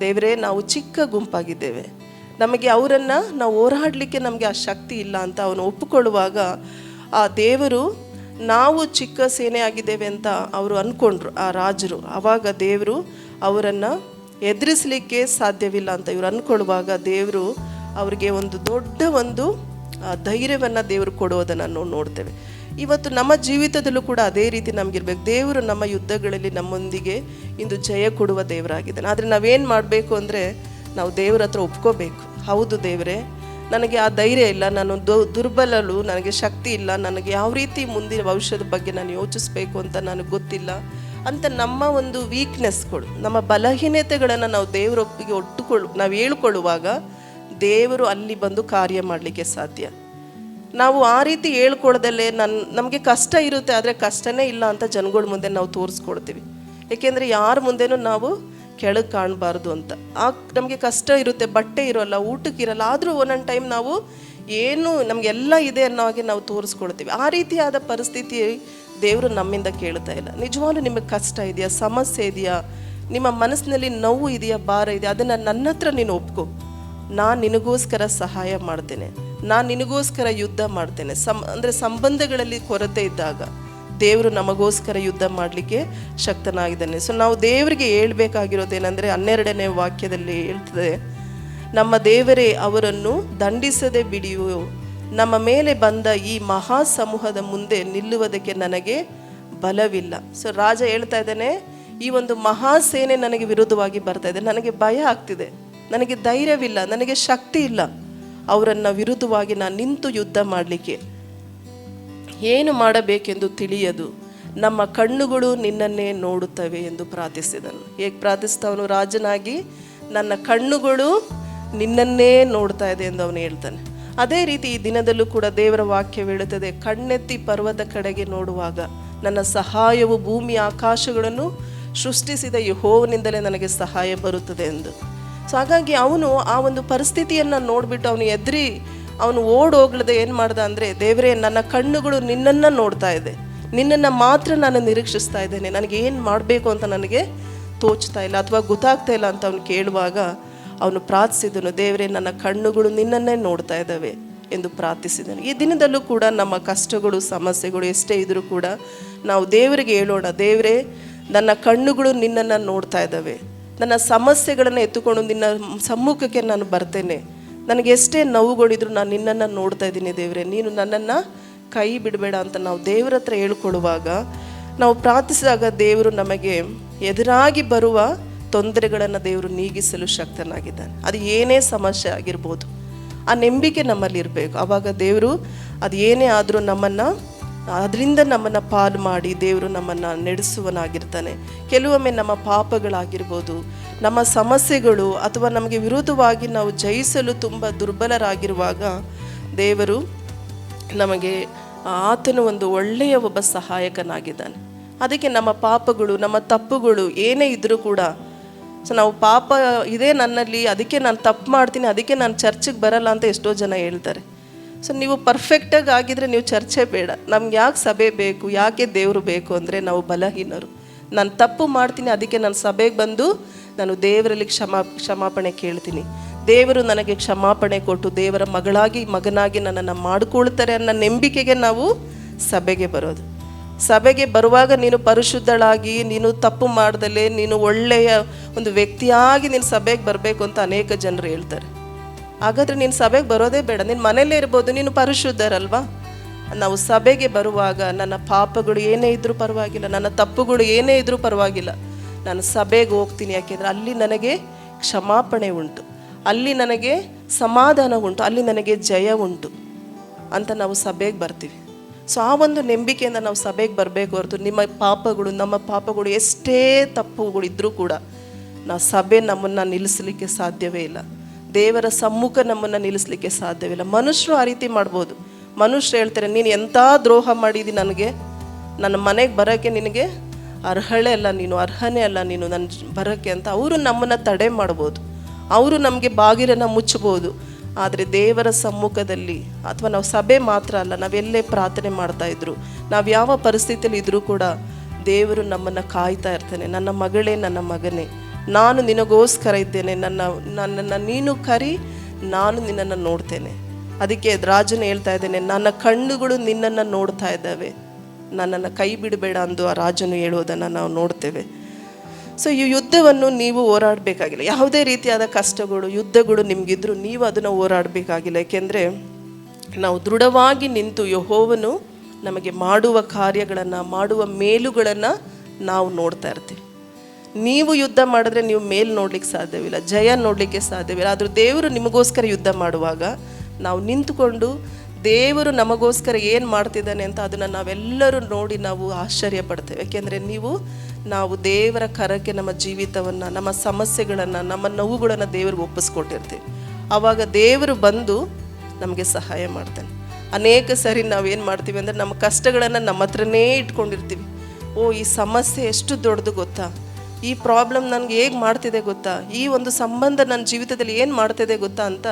ದೇವರೇ, ನಾವು ಚಿಕ್ಕ ಗುಂಪಾಗಿದ್ದೇವೆ, ನಮಗೆ ಅವರನ್ನು ನಾವು ಹೋರಾಡಲಿಕ್ಕೆ ನಮಗೆ ಆ ಶಕ್ತಿ ಇಲ್ಲ ಅಂತ ಅವನು ಒಪ್ಪಿಕೊಳ್ಳುವಾಗ ಆ ದೇವರು, ನಾವು ಚಿಕ್ಕ ಸೇನೆ ಆಗಿದ್ದೇವೆ ಅಂತ ಅವರು ಅಂದ್ಕೊಂಡ್ರು ಆ ರಾಜರು. ಆವಾಗ ದೇವರು ಅವರನ್ನು ಎದುರಿಸಲಿಕ್ಕೆ ಸಾಧ್ಯವಿಲ್ಲ ಅಂತ ಇವರು ಅಂದ್ಕೊಳ್ಳುವಾಗ ದೇವರು ಅವರಿಗೆ ಒಂದು ದೊಡ್ಡ ಒಂದು ಧೈರ್ಯವನ್ನು ದೇವರು ಕೊಡೋದನ್ನು ನಾವು ನೋಡ್ತೇವೆ. ಇವತ್ತು ನಮ್ಮ ಜೀವಿತದಲ್ಲೂ ಕೂಡ ಅದೇ ರೀತಿ ನಮಗಿರ್ಬೇಕು. ದೇವರು ನಮ್ಮ ಯುದ್ಧಗಳಲ್ಲಿ ನಮ್ಮೊಂದಿಗೆ ಇಂದು ಜಯ ಕೊಡುವ ದೇವರಾಗಿದ್ದಾನೆ. ಆದರೆ ನಾವೇನು ಮಾಡಬೇಕು ಅಂದರೆ, ನಾವು ದೇವರ ಹತ್ರ ಒಪ್ಕೋಬೇಕು. ಹೌದು ದೇವರೇ, ನನಗೆ ಆ ಧೈರ್ಯ ಇಲ್ಲ, ನಾನು ದುರ್ಬಲಳು, ನನಗೆ ಶಕ್ತಿ ಇಲ್ಲ, ನನಗೆ ಯಾವ ರೀತಿ ಮುಂದಿನ ಭವಿಷ್ಯದ ಬಗ್ಗೆ ನಾನು ಯೋಚಿಸ್ಬೇಕು ಅಂತ ನನಗೆ ಗೊತ್ತಿಲ್ಲ ಅಂತ ನಮ್ಮ ಒಂದು ವೀಕ್ನೆಸ್ಗಳು, ನಮ್ಮ ಬಲಹೀನತೆಗಳನ್ನು ನಾವು ದೇವರೊಪ್ಪಿಗೆ ನಾವು ಹೇಳ್ಕೊಳ್ಳುವಾಗ ದೇವರು ಅಲ್ಲಿ ಬಂದು ಕಾರ್ಯ ಮಾಡಲಿಕ್ಕೆ ಸಾಧ್ಯ. ನಾವು ಆ ರೀತಿ ಹೇಳ್ಕೊಳ್ದಲ್ಲೇ ನಮಗೆ ಕಷ್ಟ ಇರುತ್ತೆ, ಆದರೆ ಕಷ್ಟನೇ ಇಲ್ಲ ಅಂತ ಜನಗಳ ಮುಂದೆ ನಾವು ತೋರಿಸ್ಕೊಳ್ತೀವಿ. ಏಕೆಂದರೆ ಯಾರ ಮುಂದೆನೂ ನಾವು ಕೆಳಗೆ ಕಾಣಬಾರ್ದು ಅಂತ. ನಮಗೆ ಕಷ್ಟ ಇರುತ್ತೆ, ಬಟ್ಟೆ ಇರೋಲ್ಲ, ಊಟಕ್ಕಿರಲ್ಲ, ಆದರೂ ಒಂದೊಂದು ಟೈಮ್ ನಾವು ಏನು ನಮಗೆಲ್ಲ ಇದೆ ಅನ್ನೋ ಹಾಗೆ ನಾವು ತೋರಿಸ್ಕೊಳ್ತೀವಿ. ಆ ರೀತಿಯಾದ ಪರಿಸ್ಥಿತಿ ದೇವರು ನಮ್ಮಿಂದ ಕೇಳ್ತಾ ಇಲ್ಲ. ನಿಜವಾಗ್ಲೂ ನಿಮಗೆ ಕಷ್ಟ ಇದೆಯಾ, ಸಮಸ್ಯೆ ಇದೆಯಾ, ನಿಮ್ಮ ಮನಸ್ಸಿನಲ್ಲಿ ನೋವು ಇದೆಯಾ, ಭಾರ ಇದೆಯಾ, ಅದನ್ನು ನನ್ನ ಹತ್ರ ನೀನು ಒಪ್ಕೊ. ನಾನು ನಿನಗೋಸ್ಕರ ಸಹಾಯ ಮಾಡ್ತೇನೆ, ನಾನು ನಿನಗೋಸ್ಕರ ಯುದ್ಧ ಮಾಡ್ತೇನೆ. ಅಂದರೆ ಸಂಬಂಧಗಳಲ್ಲಿ ಕೊರತೆ ಇದ್ದಾಗ ದೇವರು ನಮಗೋಸ್ಕರ ಯುದ್ಧ ಮಾಡಲಿಕ್ಕೆ ಶಕ್ತನಾಗಿದ್ದಾನೆ. ಸೊ ನಾವು ದೇವರಿಗೆ ಹೇಳ್ಬೇಕಾಗಿರೋದೇನೆಂದರೆ, 12ನೇ ವಾಕ್ಯದಲ್ಲಿ ಹೇಳ್ತದೆ, ನಮ್ಮ ದೇವರೇ ಅವರನ್ನು ದಂಡಿಸದೆ ಬಿಡಿಯು, ನಮ್ಮ ಮೇಲೆ ಬಂದ ಈ ಮಹಾ ಸಮೂಹದ ಮುಂದೆ ನಿಲ್ಲುವುದಕ್ಕೆ ನನಗೆ ಬಲವಿಲ್ಲ. ಸೊ ರಾಜ ಹೇಳ್ತಾ ಇದ್ದಾನೆ, ಈ ಒಂದು ಮಹಾ ಸೇನೆ ನನಗೆ ವಿರುದ್ಧವಾಗಿ ಬರ್ತಾ ಇದೆ, ನನಗೆ ಭಯ ಆಗ್ತಿದೆ, ನನಗೆ ಧೈರ್ಯವಿಲ್ಲ, ನನಗೆ ಶಕ್ತಿ ಇಲ್ಲ ಅವರನ್ನು ವಿರುದ್ಧವಾಗಿ ನಾನು ನಿಂತು ಯುದ್ಧ ಮಾಡಲಿಕ್ಕೆ. ಏನು ಮಾಡಬೇಕೆಂದು ತಿಳಿಯದು, ನಮ್ಮ ಕಣ್ಣುಗಳು ನಿನ್ನನ್ನೇ ನೋಡುತ್ತವೆ ಎಂದು ಪ್ರಾರ್ಥಿಸಿದನು. ಹೇಗೆ ಪ್ರಾರ್ಥಿಸ್ತಾವನು ರಾಜನಾಗಿ? ನನ್ನ ಕಣ್ಣುಗಳು ನಿನ್ನನ್ನೇ ನೋಡ್ತಾ ಇದೆ ಎಂದು ಅವನು ಹೇಳ್ತಾನೆ. ಅದೇ ರೀತಿ ಈ ದಿನದಲ್ಲೂ ಕೂಡ ದೇವರ ವಾಕ್ಯ ಹೇಳುತ್ತದೆ, ಕಣ್ಣೆತ್ತಿ ಪರ್ವತ ಕಡೆಗೆ ನೋಡುವಾಗ ನನ್ನ ಸಹಾಯವು ಭೂಮಿ ಆಕಾಶಗಳನ್ನು ಸೃಷ್ಟಿಸಿದ ಯೆಹೋವನಿಂದಲೇ ನನಗೆ ಸಹಾಯ ಬರುತ್ತದೆ ಎಂದು. ಸೊ ಹಾಗಾಗಿ ಅವನು ಆ ಒಂದು ಪರಿಸ್ಥಿತಿಯನ್ನು ನೋಡಿಬಿಟ್ಟು ಅವನು ಓಡೋಗ್ಲದೆ ಏನು ಮಾಡ್ದ ಅಂದರೆ, ದೇವರೇ, ನನ್ನ ಕಣ್ಣುಗಳು ನಿನ್ನನ್ನು ನೋಡ್ತಾ ಇದೆ, ನಿನ್ನನ್ನು ಮಾತ್ರ ನಾನು ನಿರೀಕ್ಷಿಸ್ತಾ ಇದ್ದೇನೆ, ನನಗೆ ಏನು ಮಾಡಬೇಕು ಅಂತ ನನಗೆ ತೋಚ್ತಾ ಇಲ್ಲ ಅಥವಾ ಗೊತ್ತಾಗ್ತಾ ಇಲ್ಲ ಅಂತ ಅವನು ಕೇಳುವಾಗ ಅವನು ಪ್ರಾರ್ಥಿಸಿದನು, ದೇವರೇ, ನನ್ನ ಕಣ್ಣುಗಳು ನಿನ್ನನ್ನೇ ನೋಡ್ತಾ ಇದ್ದಾವೆ ಎಂದು ಪ್ರಾರ್ಥಿಸಿದನು. ಈ ದಿನದಲ್ಲೂ ಕೂಡ ನಮ್ಮ ಕಷ್ಟಗಳು, ಸಮಸ್ಯೆಗಳು ಎಷ್ಟೇ ಇದ್ದರೂ ಕೂಡ ನಾವು ದೇವರಿಗೆ ಹೇಳೋಣ, ದೇವರೇ, ನನ್ನ ಕಣ್ಣುಗಳು ನಿನ್ನನ್ನು ನೋಡ್ತಾ ಇದ್ದಾವೆ, ನನ್ನ ಸಮಸ್ಯೆಗಳನ್ನು ಎತ್ತುಕೊಂಡು ನಿನ್ನ ಸಮ್ಮುಖಕ್ಕೆ ನಾನು ಬರ್ತೇನೆ, ನನಗೆ ಎಷ್ಟೇ ನೋವುಗಳಿದ್ರು ನಾನು ನಿನ್ನನ್ನು ನೋಡ್ತಾ ಇದ್ದೀನಿ ದೇವರೇ, ನೀನು ನನ್ನನ್ನು ಕೈ ಬಿಡಬೇಡ ಅಂತ ನಾವು ದೇವರ ಹತ್ರ ಹೇಳ್ಕೊಳ್ಳುವಾಗ, ನಾವು ಪ್ರಾರ್ಥಿಸಿದಾಗ ದೇವರು ನಮಗೆ ಎದುರಾಗಿ ಬರುವ ತೊಂದರೆಗಳನ್ನು ದೇವರು ನೀಗಿಸಲು ಶಕ್ತನಾಗಿದ್ದಾನೆ. ಅದು ಏನೇ ಸಮಸ್ಯೆ ಆಗಿರ್ಬೋದು, ಆ ನಂಬಿಕೆ ನಮ್ಮಲ್ಲಿ ಇರಬೇಕು. ಆವಾಗ ದೇವರು ಅದು ಏನೇ ಆದರೂ ಅದರಿಂದ ನಮ್ಮನ್ನು ಪಾಲು ಮಾಡಿ ದೇವರು ನಮ್ಮನ್ನು ನಡೆಸುವನಾಗಿರ್ತಾನೆ. ಕೆಲವೊಮ್ಮೆ ನಮ್ಮ ಪಾಪಗಳಾಗಿರ್ಬೋದು, ನಮ್ಮ ಸಮಸ್ಯೆಗಳು ಅಥವಾ ನಮಗೆ ವಿರೋಧವಾಗಿ ನಾವು ಜಯಿಸಲು ತುಂಬ ದುರ್ಬಲರಾಗಿರುವಾಗ ದೇವರು ನಮಗೆ ಆತನು ಒಂದು ಒಳ್ಳೆಯ ಒಬ್ಬ ಸಹಾಯಕನಾಗಿದ್ದಾನೆ. ಅದಕ್ಕೆ ನಮ್ಮ ಪಾಪಗಳು, ನಮ್ಮ ತಪ್ಪುಗಳು ಏನೇ ಇದ್ದರೂ ಕೂಡ, ಸೊ ನಾವು ಪಾಪ ಇದೇ ನನ್ನಲ್ಲಿ, ಅದಕ್ಕೆ ನಾನು ತಪ್ಪು ಮಾಡ್ತೀನಿ, ಅದಕ್ಕೆ ನಾನು ಚರ್ಚಿಗೆ ಬರಲ್ಲ ಅಂತ ಎಷ್ಟೋ ಜನ ಹೇಳ್ತಾರೆ. ಸೊ ನೀವು ಪರ್ಫೆಕ್ಟಾಗಿ ಆಗಿದ್ರೆ ನೀವು ಚರ್ಚೆ ಬೇಡ. ನಮ್ಗೆ ಯಾಕೆ ಸಭೆ ಬೇಕು, ಯಾಕೆ ದೇವರು ಬೇಕು ಅಂದರೆ ನಾವು ಬಲಹೀನರು. ನಾನು ತಪ್ಪು ಮಾಡ್ತೀನಿ, ಅದಕ್ಕೆ ನಾನು ಸಭೆಗೆ ಬಂದು ನಾನು ದೇವರಲ್ಲಿ ಕ್ಷಮಾಪಣೆ ಕೇಳ್ತೀನಿ. ದೇವರು ನನಗೆ ಕ್ಷಮಾಪಣೆ ಕೊಟ್ಟು ದೇವರ ಮಗನಾಗಿ ನನ್ನನ್ನು ಮಾಡಿಕೊಳ್ತಾರೆ ಅನ್ನೋ ನಂಬಿಕೆಗೆ ನಾವು ಸಭೆಗೆ ಬರೋದು. ಸಭೆಗೆ ಬರುವಾಗ ನೀನು ಪರಿಶುದ್ಧಳಾಗಿ, ನೀನು ತಪ್ಪು ಮಾಡ್ದಲೇ, ನೀನು ಒಳ್ಳೆಯ ಒಂದು ವ್ಯಕ್ತಿಯಾಗಿ ನೀನು ಸಭೆಗೆ ಬರಬೇಕು ಅಂತ ಅನೇಕ ಜನರು ಹೇಳ್ತಾರೆ. ಹಾಗಾದರೆ ನೀನು ಸಭೆಗೆ ಬರೋದೇ ಬೇಡ, ನೀನು ಮನೇಲೇ ಇರ್ಬೋದು, ನೀನು ಪರಿಶುದ್ಧರಲ್ವಾ. ನಾವು ಸಭೆಗೆ ಬರುವಾಗ ನನ್ನ ಪಾಪಗಳು ಏನೇ ಇದ್ರೂ ಪರವಾಗಿಲ್ಲ, ನನ್ನ ತಪ್ಪುಗಳು ಏನೇ ಇದ್ರೂ ಪರವಾಗಿಲ್ಲ, ನಾನು ಸಭೆಗೆ ಹೋಗ್ತೀನಿ. ಯಾಕೆಂದರೆ ಅಲ್ಲಿ ನನಗೆ ಕ್ಷಮಾಪಣೆ ಉಂಟು, ಅಲ್ಲಿ ನನಗೆ ಸಮಾಧಾನ ಉಂಟು, ಅಲ್ಲಿ ನನಗೆ ಜಯ ಉಂಟು ಅಂತ ನಾವು ಸಭೆಗೆ ಬರ್ತೀವಿ. ಸೊ ಆ ಒಂದು ನಂಬಿಕೆಯಿಂದ ನಾವು ಸಭೆಗೆ ಬರಬೇಕು ಹೊರತು ನಮ್ಮ ಪಾಪಗಳು ಎಷ್ಟೇ ತಪ್ಪುಗಳಿದ್ರೂ ಕೂಡ ನಾವು ಸಭೆ ನಮ್ಮನ್ನು ನಿಲ್ಲಿಸಲಿಕ್ಕೆ ಸಾಧ್ಯವೇ ಇಲ್ಲ. ದೇವರ ಸಮ್ಮುಖ ನಮ್ಮನ್ನು ನಿಲ್ಲಿಸಲಿಕ್ಕೆ ಸಾಧ್ಯವಿಲ್ಲ. ಮನುಷ್ಯರು ಆ ರೀತಿ ಮಾಡ್ಬೋದು. ಮನುಷ್ಯರು ಹೇಳ್ತಾರೆ, ನೀನು ಎಂಥ ದ್ರೋಹ ಮಾಡಿದಿ, ನನಗೆ ನನ್ನ ಮನೆಗೆ ಬರೋಕ್ಕೆ ನಿನಗೆ ಅರ್ಹನೇ ಅಲ್ಲ ನೀನು ನನ್ನ ಬರೋಕ್ಕೆ ಅಂತ ಅವರು ನಮ್ಮನ್ನು ತಡೆ ಮಾಡ್ಬೋದು. ಅವರು ನಮಗೆ ಬಾಗಿಲನ್ನು ಮುಚ್ಚಬೋದು. ಆದರೆ ದೇವರ ಸಮ್ಮುಖದಲ್ಲಿ ಅಥವಾ ನಾವು ಸಭೆ ಮಾತ್ರ ಅಲ್ಲ, ನಾವೆಲ್ಲೇ ಪ್ರಾರ್ಥನೆ ಮಾಡ್ತಾಯಿದ್ರು, ನಾವು ಯಾವ ಪರಿಸ್ಥಿತಿಯಲ್ಲಿ ಇದ್ದರೂ ಕೂಡ ದೇವರು ನಮ್ಮನ್ನು ಕಾಯ್ತಾ ಇರ್ತಾನೆ. ನನ್ನ ಮಗಳೇ, ನನ್ನ ಮಗನೇ, ನಾನು ನಿನಗೋಸ್ಕರ ಇದ್ದೇನೆ, ನನ್ನನ್ನು ನೀನು ಕರಿ, ನಾನು ನಿನ್ನನ್ನು ನೋಡ್ತೇನೆ. ಅದಕ್ಕೆ ರಾಜನು ಹೇಳ್ತಾ ಇದ್ದೇನೆ, ನನ್ನ ಕಣ್ಣುಗಳು ನಿನ್ನನ್ನು ನೋಡ್ತಾ ಇದ್ದಾವೆ, ನನ್ನನ್ನು ಕೈ ಬಿಡಬೇಡ ಅಂದು ಆ ರಾಜನು ಹೇಳೋದನ್ನು ನಾವು ನೋಡ್ತೇವೆ. ಸೊ ಈ ಯುದ್ಧವನ್ನು ನೀವು ಹೋರಾಡಬೇಕಾಗಿಲ್ಲ. ಯಾವುದೇ ರೀತಿಯಾದ ಕಷ್ಟಗಳು, ಯುದ್ಧಗಳು ನಿಮಗಿದ್ರು ನೀವು ಅದನ್ನು ಹೋರಾಡಬೇಕಾಗಿಲ್ಲ. ಏಕೆಂದರೆ ನಾವು ದೃಢವಾಗಿ ನಿಂತು ಯೆಹೋವನು ನಮಗೆ ಮಾಡುವ ಕಾರ್ಯಗಳನ್ನು, ಮಾಡುವ ಮೇಲುಗಳನ್ನು ನಾವು ನೋಡ್ತಾ ಇರ್ತೀವಿ. ನೀವು ಯುದ್ಧ ಮಾಡಿದ್ರೆ ನೀವು ಮೇಲು ನೋಡ್ಲಿಕ್ಕೆ ಸಾಧ್ಯವಿಲ್ಲ, ಜಯ ನೋಡಲಿಕ್ಕೆ ಸಾಧ್ಯವಿಲ್ಲ. ಆದರೂ ದೇವರು ನಿಮಗೋಸ್ಕರ ಯುದ್ಧ ಮಾಡುವಾಗ ನಾವು ನಿಂತುಕೊಂಡು ದೇವರು ನಮಗೋಸ್ಕರ ಏನು ಮಾಡ್ತಿದ್ದಾನೆ ಅಂತ ಅದನ್ನು ನಾವೆಲ್ಲರೂ ನೋಡಿ ನಾವು ಆಶ್ಚರ್ಯ ಪಡ್ತೇವೆ. ಯಾಕೆಂದರೆ ನಾವು ದೇವರ ಕರಕ್ಕೆ ನಮ್ಮ ಜೀವಿತವನ್ನು, ನಮ್ಮ ಸಮಸ್ಯೆಗಳನ್ನು, ನಮ್ಮ ನೋವುಗಳನ್ನು ದೇವರಿಗೆ ಒಪ್ಪಿಸ್ಕೊಟ್ಟಿರ್ತೀವಿ. ಆವಾಗ ದೇವರು ಬಂದು ನಮಗೆ ಸಹಾಯ ಮಾಡ್ತಾನೆ. ಅನೇಕ ಸರಿ ನಾವೇನು ಮಾಡ್ತೀವಿ ಅಂದರೆ ನಮ್ಮ ಕಷ್ಟಗಳನ್ನು ನಮ್ಮ ಹತ್ರನೇ ಇಟ್ಕೊಂಡಿರ್ತೀವಿ. ಈ ಸಮಸ್ಯೆ ಎಷ್ಟು ದೊಡ್ಡದು ಗೊತ್ತಾ, ಈ ಪ್ರಾಬ್ಲಮ್ ನನಗೆ ಹೇಗೆ ಮಾಡ್ತಿದೆ ಗೊತ್ತಾ, ಈ ಒಂದು ಸಂಬಂಧ ನನ್ನ ಜೀವಿತದಲ್ಲಿ ಏನು ಮಾಡ್ತಿದೆ ಗೊತ್ತಾ ಅಂತ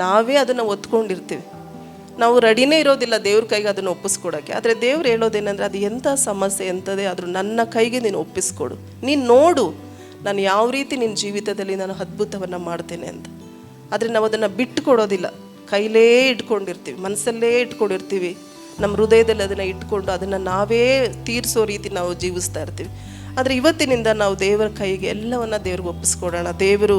ನಾವೇ ಅದನ್ನು ಒತ್ಕೊಂಡಿರ್ತೀವಿ. ನಾವು ರೆಡಿನೇ ಇರೋದಿಲ್ಲ ದೇವ್ರ ಕೈಗೆ ಅದನ್ನು ಒಪ್ಪಿಸ್ಕೊಡೋಕ್ಕೆ. ಆದರೆ ದೇವ್ರು ಹೇಳೋದೇನೆಂದರೆ, ಅದು ಎಂಥ ಸಮಸ್ಯೆ ಎಂಥದೇ ಆದರೂ ನನ್ನ ಕೈಗೆ ನೀನು ಒಪ್ಪಿಸ್ಕೊಡು, ನೀನು ನೋಡು ನಾನು ಯಾವ ರೀತಿ ನಿನ್ನ ಜೀವಿತದಲ್ಲಿ ನಾನು ಅದ್ಭುತವನ್ನು ಮಾಡ್ತೇನೆ ಅಂತ. ಆದರೆ ನಾವು ಅದನ್ನು ಬಿಟ್ಟು ಕೊಡೋದಿಲ್ಲ, ಕೈಲೇ ಇಟ್ಕೊಂಡಿರ್ತೀವಿ, ಮನಸ್ಸಲ್ಲೇ ಇಟ್ಕೊಂಡಿರ್ತೀವಿ, ನಮ್ಮ ಹೃದಯದಲ್ಲಿ ಅದನ್ನು ಇಟ್ಕೊಂಡು ಅದನ್ನು ನಾವೇ ತೀರಿಸೋ ರೀತಿ ನಾವು ಜೀವಿಸ್ತಾ ಇರ್ತೀವಿ. ಆದರೆ ಇವತ್ತಿನಿಂದ ನಾವು ದೇವರ ಕೈಗೆ ಎಲ್ಲವನ್ನು ದೇವ್ರಿಗೆ ಒಪ್ಪಿಸ್ಕೊಡೋಣ. ದೇವರು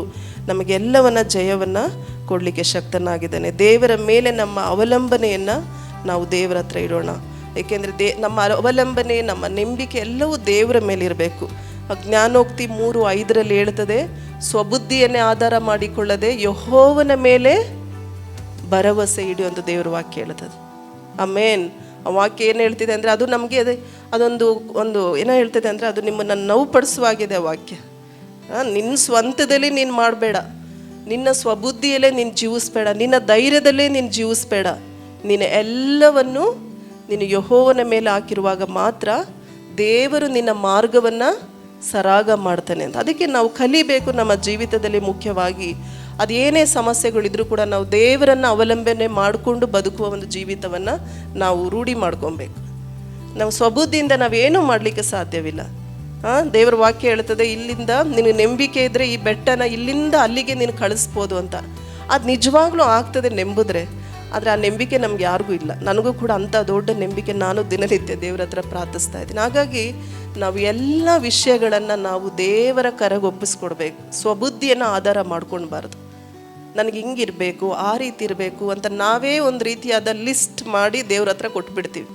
ನಮಗೆಲ್ಲವನ್ನು ಜಯವನ್ನು ಕೊಡಲಿಕ್ಕೆ ಶಕ್ತನಾಗಿದ್ದಾನೆ. ದೇವರ ಮೇಲೆ ನಮ್ಮ ಅವಲಂಬನೆಯನ್ನು ನಾವು ದೇವರ ಹತ್ರ ಇಡೋಣ. ಏಕೆಂದರೆ ನಮ್ಮ ಅವಲಂಬನೆ, ನಮ್ಮ ನಂಬಿಕೆ ಎಲ್ಲವೂ ದೇವರ ಮೇಲೆ ಇರಬೇಕು. ಜ್ಞಾನೋಕ್ತಿ 3:5 ಹೇಳ್ತದೆ, ಸ್ವಬುದ್ಧಿಯನ್ನೇ ಆಧಾರ ಮಾಡಿಕೊಳ್ಳದೆ ಯೆಹೋವನ ಮೇಲೆ ಭರವಸೆ ಇಡುವಂಥ ದೇವರ ವಾಕ್ಯ ಹೇಳ್ತದೆ. ಆಮೇನ್. ಆ ವಾಕ್ಯ ಏನು ಹೇಳ್ತಿದೆ ಅಂದರೆ, ಅದು ನಮಗೆ ಒಂದು ಏನೋ ಹೇಳ್ತಿದೆ ಅಂದರೆ, ಅದು ನಿಮ್ಮನ್ನು ನೋವುಪಡಿಸುವಾಗಿದೆ ಆ ವಾಕ್ಯ. ನಿನ್ನ ಸ್ವಂತದಲ್ಲಿ ನೀನು ಮಾಡಬೇಡ, ನಿನ್ನ ಸ್ವಬುದ್ಧಿಯಲ್ಲೇ ನೀನು ಜೀವಿಸ್ಬೇಡ, ನಿನ್ನ ಧೈರ್ಯದಲ್ಲೇ ನೀನು ಜೀವಿಸ್ಬೇಡ, ನೀನು ಎಲ್ಲವನ್ನು ನೀನು ಯೆಹೋವನ ಮೇಲೆ ಹಾಕಿರುವಾಗ ಮಾತ್ರ ದೇವರು ನಿನ್ನ ಮಾರ್ಗವನ್ನು ಸರಾಗ ಮಾಡ್ತಾನೆ ಅಂತ. ಅದಕ್ಕೆ ನಾವು ಕಲಿಬೇಕು ನಮ್ಮ ಜೀವಿತದಲ್ಲಿ. ಮುಖ್ಯವಾಗಿ ಅದೇನೇ ಸಮಸ್ಯೆಗಳಿದ್ರೂ ಕೂಡ ನಾವು ದೇವರನ್ನು ಅವಲಂಬನೆ ಮಾಡಿಕೊಂಡು ಬದುಕುವ ಒಂದು ಜೀವಿತವನ್ನು ನಾವು ರೂಢಿ ಮಾಡ್ಕೊಬೇಕು. ನಾವು ಸ್ವಬುದ್ಧಿಯಿಂದ ನಾವೇನೂ ಮಾಡಲಿಕ್ಕೆ ಸಾಧ್ಯವಿಲ್ಲ. ದೇವರ ವಾಕ್ಯ ಹೇಳ್ತದೆ, ಇಲ್ಲಿಂದ ನಿನಗೆ ನಂಬಿಕೆ ಇದ್ದರೆ ಈ ಬೆಟ್ಟನ ಇಲ್ಲಿಂದ ಅಲ್ಲಿಗೆ ನೀನು ಕಳಿಸ್ಬೋದು ಅಂತ. ಅದು ನಿಜವಾಗ್ಲೂ ಆಗ್ತದೆ ನಂಬಿದ್ರೆ. ಆದರೆ ಆ ನಂಬಿಕೆ ನಮ್ಗೆ ಯಾರಿಗೂ ಇಲ್ಲ. ನನಗೂ ಕೂಡ ಅಂಥ ದೊಡ್ಡ ನಂಬಿಕೆ ನಾನು ದಿನನಿತ್ಯ ದೇವರ ಹತ್ರ ಪ್ರಾರ್ಥಿಸ್ತಾ ಇದ್ದೀನಿ. ಹಾಗಾಗಿ ನಾವು ಎಲ್ಲ ವಿಷಯಗಳನ್ನು ನಾವು ದೇವರ ಕರೆಗೆ ಒಪ್ಪಿಸ್ಕೊಡ್ಬೇಕು. ಸ್ವಬುದ್ಧಿಯನ್ನು ಆಧಾರ ಮಾಡ್ಕೊಳ್ಬಾರ್ದು. ನನಗೆ ಹಿಂಗಿರಬೇಕು, ಆ ರೀತಿ ಇರಬೇಕು ಅಂತ ನಾವೇ ಒಂದು ರೀತಿಯಾದ ಲಿಸ್ಟ್ ಮಾಡಿ ದೇವ್ರ ಹತ್ರ ಕೊಟ್ಬಿಡ್ತೀವಿ.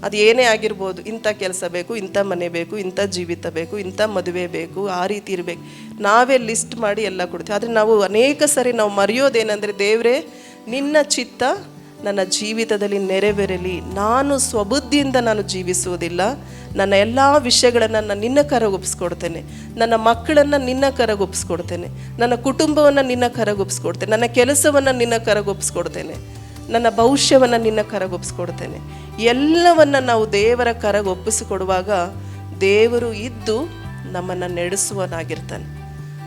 ಅದು ಏನೇ ಆಗಿರ್ಬೋದು, ಇಂಥ ಕೆಲಸ ಬೇಕು, ಇಂಥ ಮನೆ ಬೇಕು, ಇಂಥ ಜೀವಿತ ಬೇಕು, ಇಂಥ ಮದುವೆ ಬೇಕು, ಆ ರೀತಿ ಇರಬೇಕು, ನಾವೇ ಲಿಸ್ಟ್ ಮಾಡಿ ಎಲ್ಲ ಕೊಡ್ತೀವಿ. ಆದರೆ ನಾವು ಅನೇಕ ಸರಿ ನಾವು ಮರೆಯೋದೇನೆಂದರೆ, ದೇವರೇ ನಿನ್ನ ಚಿತ್ತ ನನ್ನ ಜೀವಿತದಲ್ಲಿ ನೆರವೇರಲಿ, ನಾನು ಸ್ವಬುದ್ಧಿಯಿಂದ ನಾನು ಜೀವಿಸುವುದಿಲ್ಲ, ನನ್ನ ಎಲ್ಲ ವಿಷಯಗಳನ್ನು ನಾನು ನಿನ್ನ ಕರಗೊಪ್ಪಿಸ್ಕೊಡ್ತೇನೆ, ನನ್ನ ಮಕ್ಕಳನ್ನು ನಿನ್ನ ಕರಗೊಪ್ಪಿಸ್ಕೊಡ್ತೇನೆ, ನನ್ನ ಕುಟುಂಬವನ್ನು ನಿನ್ನ ಕರಗೊಪ್ಪಿಸ್ಕೊಡ್ತೇನೆ, ನನ್ನ ಕೆಲಸವನ್ನು ನಿನ್ನ ಕರಗೊಪ್ಪಿಸ್ಕೊಡ್ತೇನೆ, ನನ್ನ ಭವಿಷ್ಯವನ್ನು ನಿನ್ನ ಕರಗೊಪ್ಪಿಸ್ಕೊಡ್ತೇನೆ. ಎಲ್ಲವನ್ನು ನಾವು ದೇವರ ಕರಗೊಪ್ಪಿಸಿಕೊಡುವಾಗ ದೇವರು ಇದ್ದು ನಮ್ಮನ್ನು ನಡೆಸುವನಾಗಿರ್ತಾನೆ.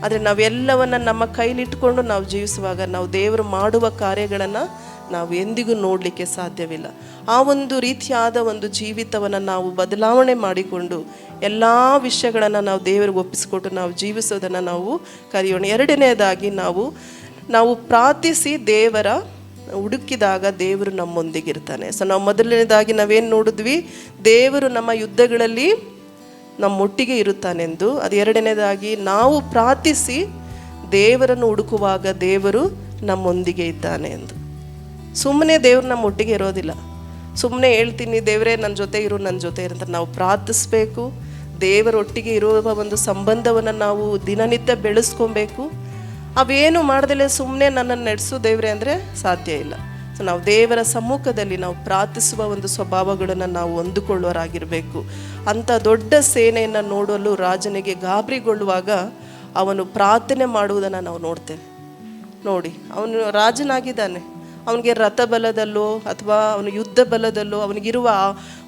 ಆದರೆ ನಾವೆಲ್ಲವನ್ನು ನಮ್ಮ ಕೈಲಿಟ್ಕೊಂಡು ನಾವು ಜೀವಿಸುವಾಗ ನಾವು ದೇವರು ಮಾಡುವ ಕಾರ್ಯಗಳನ್ನು ನಾವು ಎಂದಿಗೂ ನೋಡಲಿಕ್ಕೆ ಸಾಧ್ಯವಿಲ್ಲ. ಆ ಒಂದು ರೀತಿಯಾದ ಒಂದು ಜೀವಿತವನ್ನು ನಾವು ಬದಲಾವಣೆ ಮಾಡಿಕೊಂಡು ಎಲ್ಲ ವಿಷಯಗಳನ್ನು ನಾವು ದೇವರಿಗೆ ಒಪ್ಪಿಸಿಕೊಟ್ಟು ನಾವು ಜೀವಿಸೋದನ್ನು ನಾವು ಕಲಿಯೋಣ. ಎರಡನೇದಾಗಿ ನಾವು ಪ್ರಾರ್ಥಿಸಿ ದೇವರ ಹುಡುಕಿದಾಗ ದೇವರು ನಮ್ಮೊಂದಿಗಿರ್ತಾನೆ. ಸೊ ನಾವು ಮೊದಲನೇದಾಗಿ ನಾವೇನು ನೋಡಿದ್ವಿ, ದೇವರು ನಮ್ಮ ಯುದ್ಧಗಳಲ್ಲಿ ನಮ್ಮೊಟ್ಟಿಗೆ ಇರುತ್ತಾನೆಂದು. ಅದು ಎರಡನೇದಾಗಿ ನಾವು ಪ್ರಾರ್ಥಿಸಿ ದೇವರನ್ನು ಹುಡುಕುವಾಗ ದೇವರು ನಮ್ಮೊಂದಿಗೆ ಇದ್ದಾನೆ ಎಂದು. ಸುಮ್ಮನೆ ದೇವ್ರು ನಮ್ಮ ಒಟ್ಟಿಗೆ ಇರೋದಿಲ್ಲ. ಸುಮ್ಮನೆ ಹೇಳ್ತೀನಿ ದೇವರೇ ನನ್ನ ಜೊತೆ ಇರು, ನನ್ನ ಜೊತೆ ಇರು ಅಂತ ನಾವು ಪ್ರಾರ್ಥಿಸ್ಬೇಕು. ದೇವರೊಟ್ಟಿಗೆ ಇರುವ ಒಂದು ಸಂಬಂಧವನ್ನು ನಾವು ದಿನನಿತ್ಯ ಬೆಳೆಸ್ಕೊಬೇಕು. ಅವೇನು ಮಾಡ್ದಲೇ ಸುಮ್ಮನೆ ನನ್ನನ್ನು ನಡೆಸು ದೇವರೇ ಅಂದರೆ ಸಾಧ್ಯ ಇಲ್ಲ. ಸೊ ನಾವು ದೇವರ ಸಮ್ಮುಖದಲ್ಲಿ ನಾವು ಪ್ರಾರ್ಥಿಸುವ ಒಂದು ಸ್ವಭಾವಗಳನ್ನು ನಾವು ಹೊಂದಿಕೊಳ್ಳೋರಾಗಿರಬೇಕು. ಅಂಥ ದೊಡ್ಡ ಸೇನೆಯನ್ನು ನೋಡಲು ರಾಜನಿಗೆ ಗಾಬರಿಗೊಳ್ಳುವಾಗ ಅವನು ಪ್ರಾರ್ಥನೆ ಮಾಡುವುದನ್ನು ನಾವು ನೋಡ್ತೇವೆ. ನೋಡಿ, ಅವನು ರಾಜನಾಗಿದ್ದಾನೆ, ಅವನಿಗೆ ರಥ ಬಲದಲ್ಲೋ ಅಥವಾ ಅವನು ಯುದ್ಧ ಬಲದಲ್ಲೋ ಅವನಿಗಿರುವ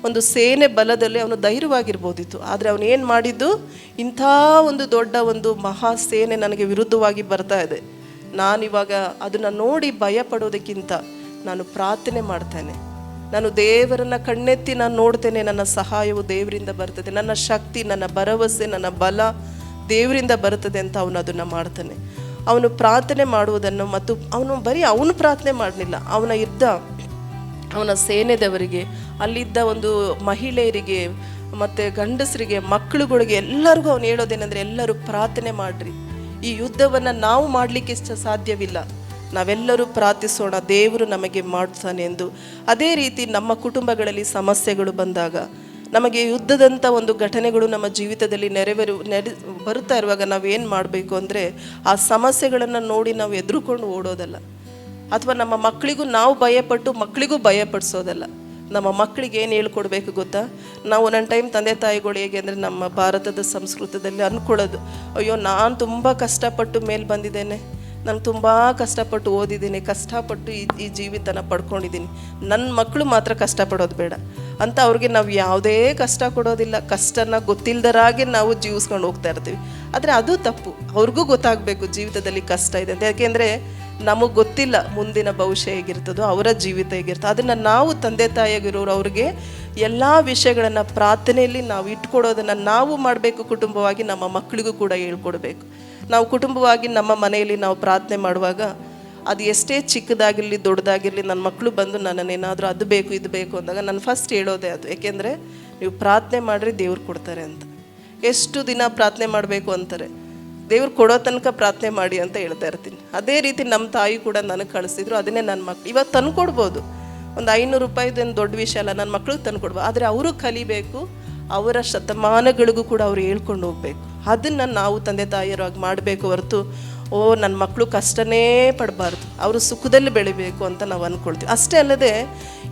ಒಂದು ಸೇನೆ ಬಲದಲ್ಲಿ ಅವನು ಧೈರ್ಯವಾಗಿರ್ಬೋದಿತ್ತು. ಆದರೆ ಅವನು ಏನು ಮಾಡಿದ್ದು, ಇಂಥ ಒಂದು ದೊಡ್ಡ ಒಂದು ಮಹಾ ಸೇನೆ ನನಗೆ ವಿರುದ್ಧವಾಗಿ ಬರ್ತಾ ಇದೆ, ನಾನಿವಾಗ ಅದನ್ನು ನೋಡಿ ಭಯ ಪಡೋದಕ್ಕಿಂತ ನಾನು ಪ್ರಾರ್ಥನೆ ಮಾಡ್ತೇನೆ, ನಾನು ದೇವರನ್ನು ಕಣ್ಣೆತ್ತಿ ನಾನು ನೋಡ್ತೇನೆ, ನನ್ನ ಸಹಾಯವು ದೇವರಿಂದ ಬರ್ತದೆ, ನನ್ನ ಶಕ್ತಿ, ನನ್ನ ಭರವಸೆ, ನನ್ನ ಬಲ ದೇವರಿಂದ ಬರ್ತದೆ ಅಂತ ಅವನು ಅದನ್ನು ಮಾಡ್ತಾನೆ. ಅವನು ಪ್ರಾರ್ಥನೆ ಮಾಡುವುದನ್ನು ಮತ್ತು ಅವನು ಪ್ರಾರ್ಥನೆ ಮಾಡಲಿಲ್ಲ, ಅವನ ಸೇನೆದವರಿಗೆ, ಅಲ್ಲಿದ್ದ ಒಂದು ಮಹಿಳೆಯರಿಗೆ ಮತ್ತು ಗಂಡಸರಿಗೆ, ಮಕ್ಕಳುಗಳಿಗೆ ಎಲ್ಲರಿಗೂ ಅವನು ಹೇಳೋದೇನೆಂದರೆ, ಎಲ್ಲರೂ ಪ್ರಾರ್ಥನೆ ಮಾಡಿರಿ, ಈ ಯುದ್ಧವನ್ನು ನಾವು ಮಾಡಲಿಕ್ಕೆ ಸಾಧ್ಯವಿಲ್ಲ, ನಾವೆಲ್ಲರೂ ಪ್ರಾರ್ಥಿಸೋಣ, ದೇವರು ನಮಗೆ ಮಾಡ್ತಾನೆ ಎಂದು. ಅದೇ ರೀತಿ ನಮ್ಮ ಕುಟುಂಬಗಳಲ್ಲಿ ಸಮಸ್ಯೆಗಳು ಬಂದಾಗ, ನಮಗೆ ಯುದ್ಧದಂಥ ಒಂದು ಘಟನೆಗಳು ನಮ್ಮ ಜೀವಿತದಲ್ಲಿ ಬರುತ್ತಾ ಇರುವಾಗ ನಾವೇನು ಮಾಡಬೇಕು ಅಂದರೆ, ಆ ಸಮಸ್ಯೆಗಳನ್ನು ನೋಡಿ ನಾವು ಎದುರುಕೊಂಡು ಓಡೋದಲ್ಲ, ಅಥವಾ ನಮ್ಮ ಮಕ್ಕಳಿಗೂ ನಾವು ಭಯಪಟ್ಟು ಮಕ್ಕಳಿಗೂ ಭಯಪಡಿಸೋದಲ್ಲ. ನಮ್ಮ ಮಕ್ಕಳಿಗೆ ಏನು ಹೇಳ್ಕೊಡ್ಬೇಕು ಗೊತ್ತಾ, ನಾವು ಒಂದೊಂದು ಟೈಮ್ ತಂದೆ ತಾಯಿಗಳು ಹೇಗೆ ಅಂದರೆ, ನಮ್ಮ ಭಾರತದ ಸಂಸ್ಕೃತದಲ್ಲಿ ಅಂದ್ಕೊಳ್ಳೋದು, ಅಯ್ಯೋ ನಾನು ತುಂಬ ಕಷ್ಟಪಟ್ಟು ಮೇಲೆ ಬಂದಿದ್ದೇನೆ, ನಾನು ತುಂಬ ಕಷ್ಟಪಟ್ಟು ಓದಿದ್ದೀನಿ, ಕಷ್ಟಪಟ್ಟು ಈ ಜೀವಿತನ ಪಡ್ಕೊಂಡಿದ್ದೀನಿ, ನನ್ನ ಮಕ್ಕಳು ಮಾತ್ರ ಕಷ್ಟಪಡೋದು ಬೇಡ ಅಂತ ಅವ್ರಿಗೆ ನಾವು ಯಾವುದೇ ಕಷ್ಟ ಕೊಡೋದಿಲ್ಲ. ಕಷ್ಟನ ಗೊತ್ತಿಲ್ಲದರಾಗೆ ನಾವು ಜೀವಿಸ್ಕೊಂಡು ಹೋಗ್ತಾ ಇರ್ತೀವಿ. ಆದರೆ ಅದು ತಪ್ಪು. ಅವ್ರಿಗೂ ಗೊತ್ತಾಗಬೇಕು ಜೀವಿತದಲ್ಲಿ ಕಷ್ಟ ಇದೆ ಅಂತ. ಯಾಕೆಂದರೆ ನಮಗೆ ಗೊತ್ತಿಲ್ಲ ಮುಂದಿನ ಭವಿಷ್ಯ ಹೇಗಿರ್ತದೋ, ಅವರ ಜೀವಿತ ಹೇಗಿರ್ತದೆ. ಅದನ್ನು ನಾವು ತಂದೆ ತಾಯಿಯಾಗಿರೋರು ಅವ್ರಿಗೆ ಎಲ್ಲ ವಿಷಯಗಳನ್ನು ಪ್ರಾರ್ಥನೆಯಲ್ಲಿ ನಾವು ಇಟ್ಕೊಡೋದನ್ನು ನಾವು ಮಾಡಬೇಕು. ಕುಟುಂಬವಾಗಿ ನಮ್ಮ ಮಕ್ಕಳಿಗೂ ಕೂಡ ಹೇಳ್ಕೊಡ್ಬೇಕು. ನಾವು ಕುಟುಂಬವಾಗಿ ನಮ್ಮ ಮನೆಯಲ್ಲಿ ನಾವು ಪ್ರಾರ್ಥನೆ ಮಾಡುವಾಗ, ಅದು ಎಷ್ಟೇ ಚಿಕ್ಕದಾಗಿರಲಿ ದೊಡ್ಡದಾಗಿರಲಿ, ನನ್ನ ಮಕ್ಕಳು ಬಂದು ನನ್ನನ್ನೇನಾದರೂ ಅದು ಬೇಕು ಇದು ಬೇಕು ಅಂದಾಗ ನಾನು ಫಸ್ಟ್ ಹೇಳೋದೇ ಅದು. ಏಕೆಂದರೆ ನೀವು ಪ್ರಾರ್ಥನೆ ಮಾಡಿರಿ ದೇವ್ರು ಕೊಡ್ತಾರೆ ಅಂತ. ಎಷ್ಟು ದಿನ ಪ್ರಾರ್ಥನೆ ಮಾಡಬೇಕು ಅಂತಾರೆ, ದೇವ್ರು ಕೊಡೋ ತನಕ ಪ್ರಾರ್ಥನೆ ಮಾಡಿ ಅಂತ ಹೇಳ್ತಾ ಇರ್ತೀನಿ. ಅದೇ ರೀತಿ ನಮ್ಮ ತಾಯಿ ಕೂಡ ನನಗೆ ಕಳಿಸಿದ್ರು, ಅದನ್ನೇ ನನ್ನ ಮಕ್ಕಳು ಇವತ್ತು ತಂದು ಕೊಡ್ಬೋದು. ಒಂದು 500 ರೂಪಾಯಿದೇನು ದೊಡ್ಡ ವಿಷಯ ಅಲ್ಲ, ನನ್ನ ಮಕ್ಳಿಗೆ ತಂದು ಕೊಡ್ಬೋದು. ಆದರೆ ಅವರು ಕಲಿಬೇಕು, ಅವರ ಶತಮಾನಗಳಿಗೂ ಕೂಡ ಅವ್ರು ಹೇಳ್ಕೊಂಡು ಹೋಗಬೇಕು. ಅದನ್ನು ನಾವು ತಂದೆ ತಾಯಿಯರಾಗಿ ಮಾಡಬೇಕು ಹೊರತು, ನನ್ನ ಮಕ್ಕಳು ಕಷ್ಟನೇ ಪಡಬಾರ್ದು, ಅವರು ಸುಖದಲ್ಲಿ ಬೆಳಿಬೇಕು ಅಂತ ನಾವು ಅಂದ್ಕೊಳ್ತೀವಿ. ಅಷ್ಟೇ ಅಲ್ಲದೆ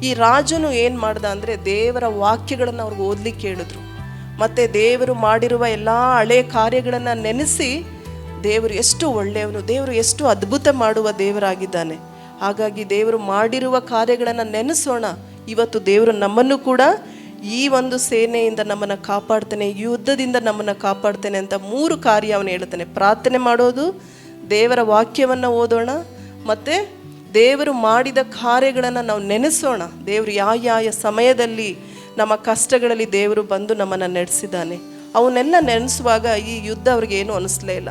ಈ ರಾಜನು ಏನು ಮಾಡ್ದ ಅಂದರೆ, ದೇವರ ವಾಕ್ಯಗಳನ್ನು ಅವ್ರಿಗೆ ಓದಲಿಕ್ಕೆ ಹೇಳಿದ್ರು. ಮತ್ತು ದೇವರು ಮಾಡಿರುವ ಎಲ್ಲ ಹಳೆ ಕಾರ್ಯಗಳನ್ನು ನೆನೆಸಿ, ದೇವರು ಎಷ್ಟು ಒಳ್ಳೆಯವನು, ದೇವರು ಎಷ್ಟು ಅದ್ಭುತ ಮಾಡುವ ದೇವರಾಗಿದ್ದಾನೆ. ಹಾಗಾಗಿ ದೇವರು ಮಾಡಿರುವ ಕಾರ್ಯಗಳನ್ನು ನೆನೆಸೋಣ. ಇವತ್ತು ದೇವರು ನಮ್ಮನ್ನು ಕೂಡ ಈ ಒಂದು ಸೇನೆಯಿಂದ ನಮ್ಮನ್ನು ಕಾಪಾಡ್ತಾನೆ, ಯುದ್ಧದಿಂದ ನಮ್ಮನ್ನು ಕಾಪಾಡ್ತಾನೆ ಅಂತ 3 ಕಾರ್ಯ ಅವನು ಹೇಳ್ತಾನೆ. ಪ್ರಾರ್ಥನೆ ಮಾಡೋದು, ದೇವರ ವಾಕ್ಯವನ್ನು ಓದೋಣ, ಮತ್ತು ದೇವರು ಮಾಡಿದ ಕಾರ್ಯಗಳನ್ನು ನಾವು ನೆನೆಸೋಣ. ದೇವರು ಯಾವ ಸಮಯದಲ್ಲಿ ನಮ್ಮ ಕಷ್ಟಗಳಲ್ಲಿ ದೇವರು ಬಂದು ನಮ್ಮನ್ನು ನಡೆಸಿದ್ದಾನೆ ಅವನ್ನೆಲ್ಲ ನೆನೆಸುವಾಗ ಈ ಯುದ್ಧ ಅವ್ರಿಗೆ ಏನೂ ಅನ್ನಿಸ್ಲೇ ಇಲ್ಲ.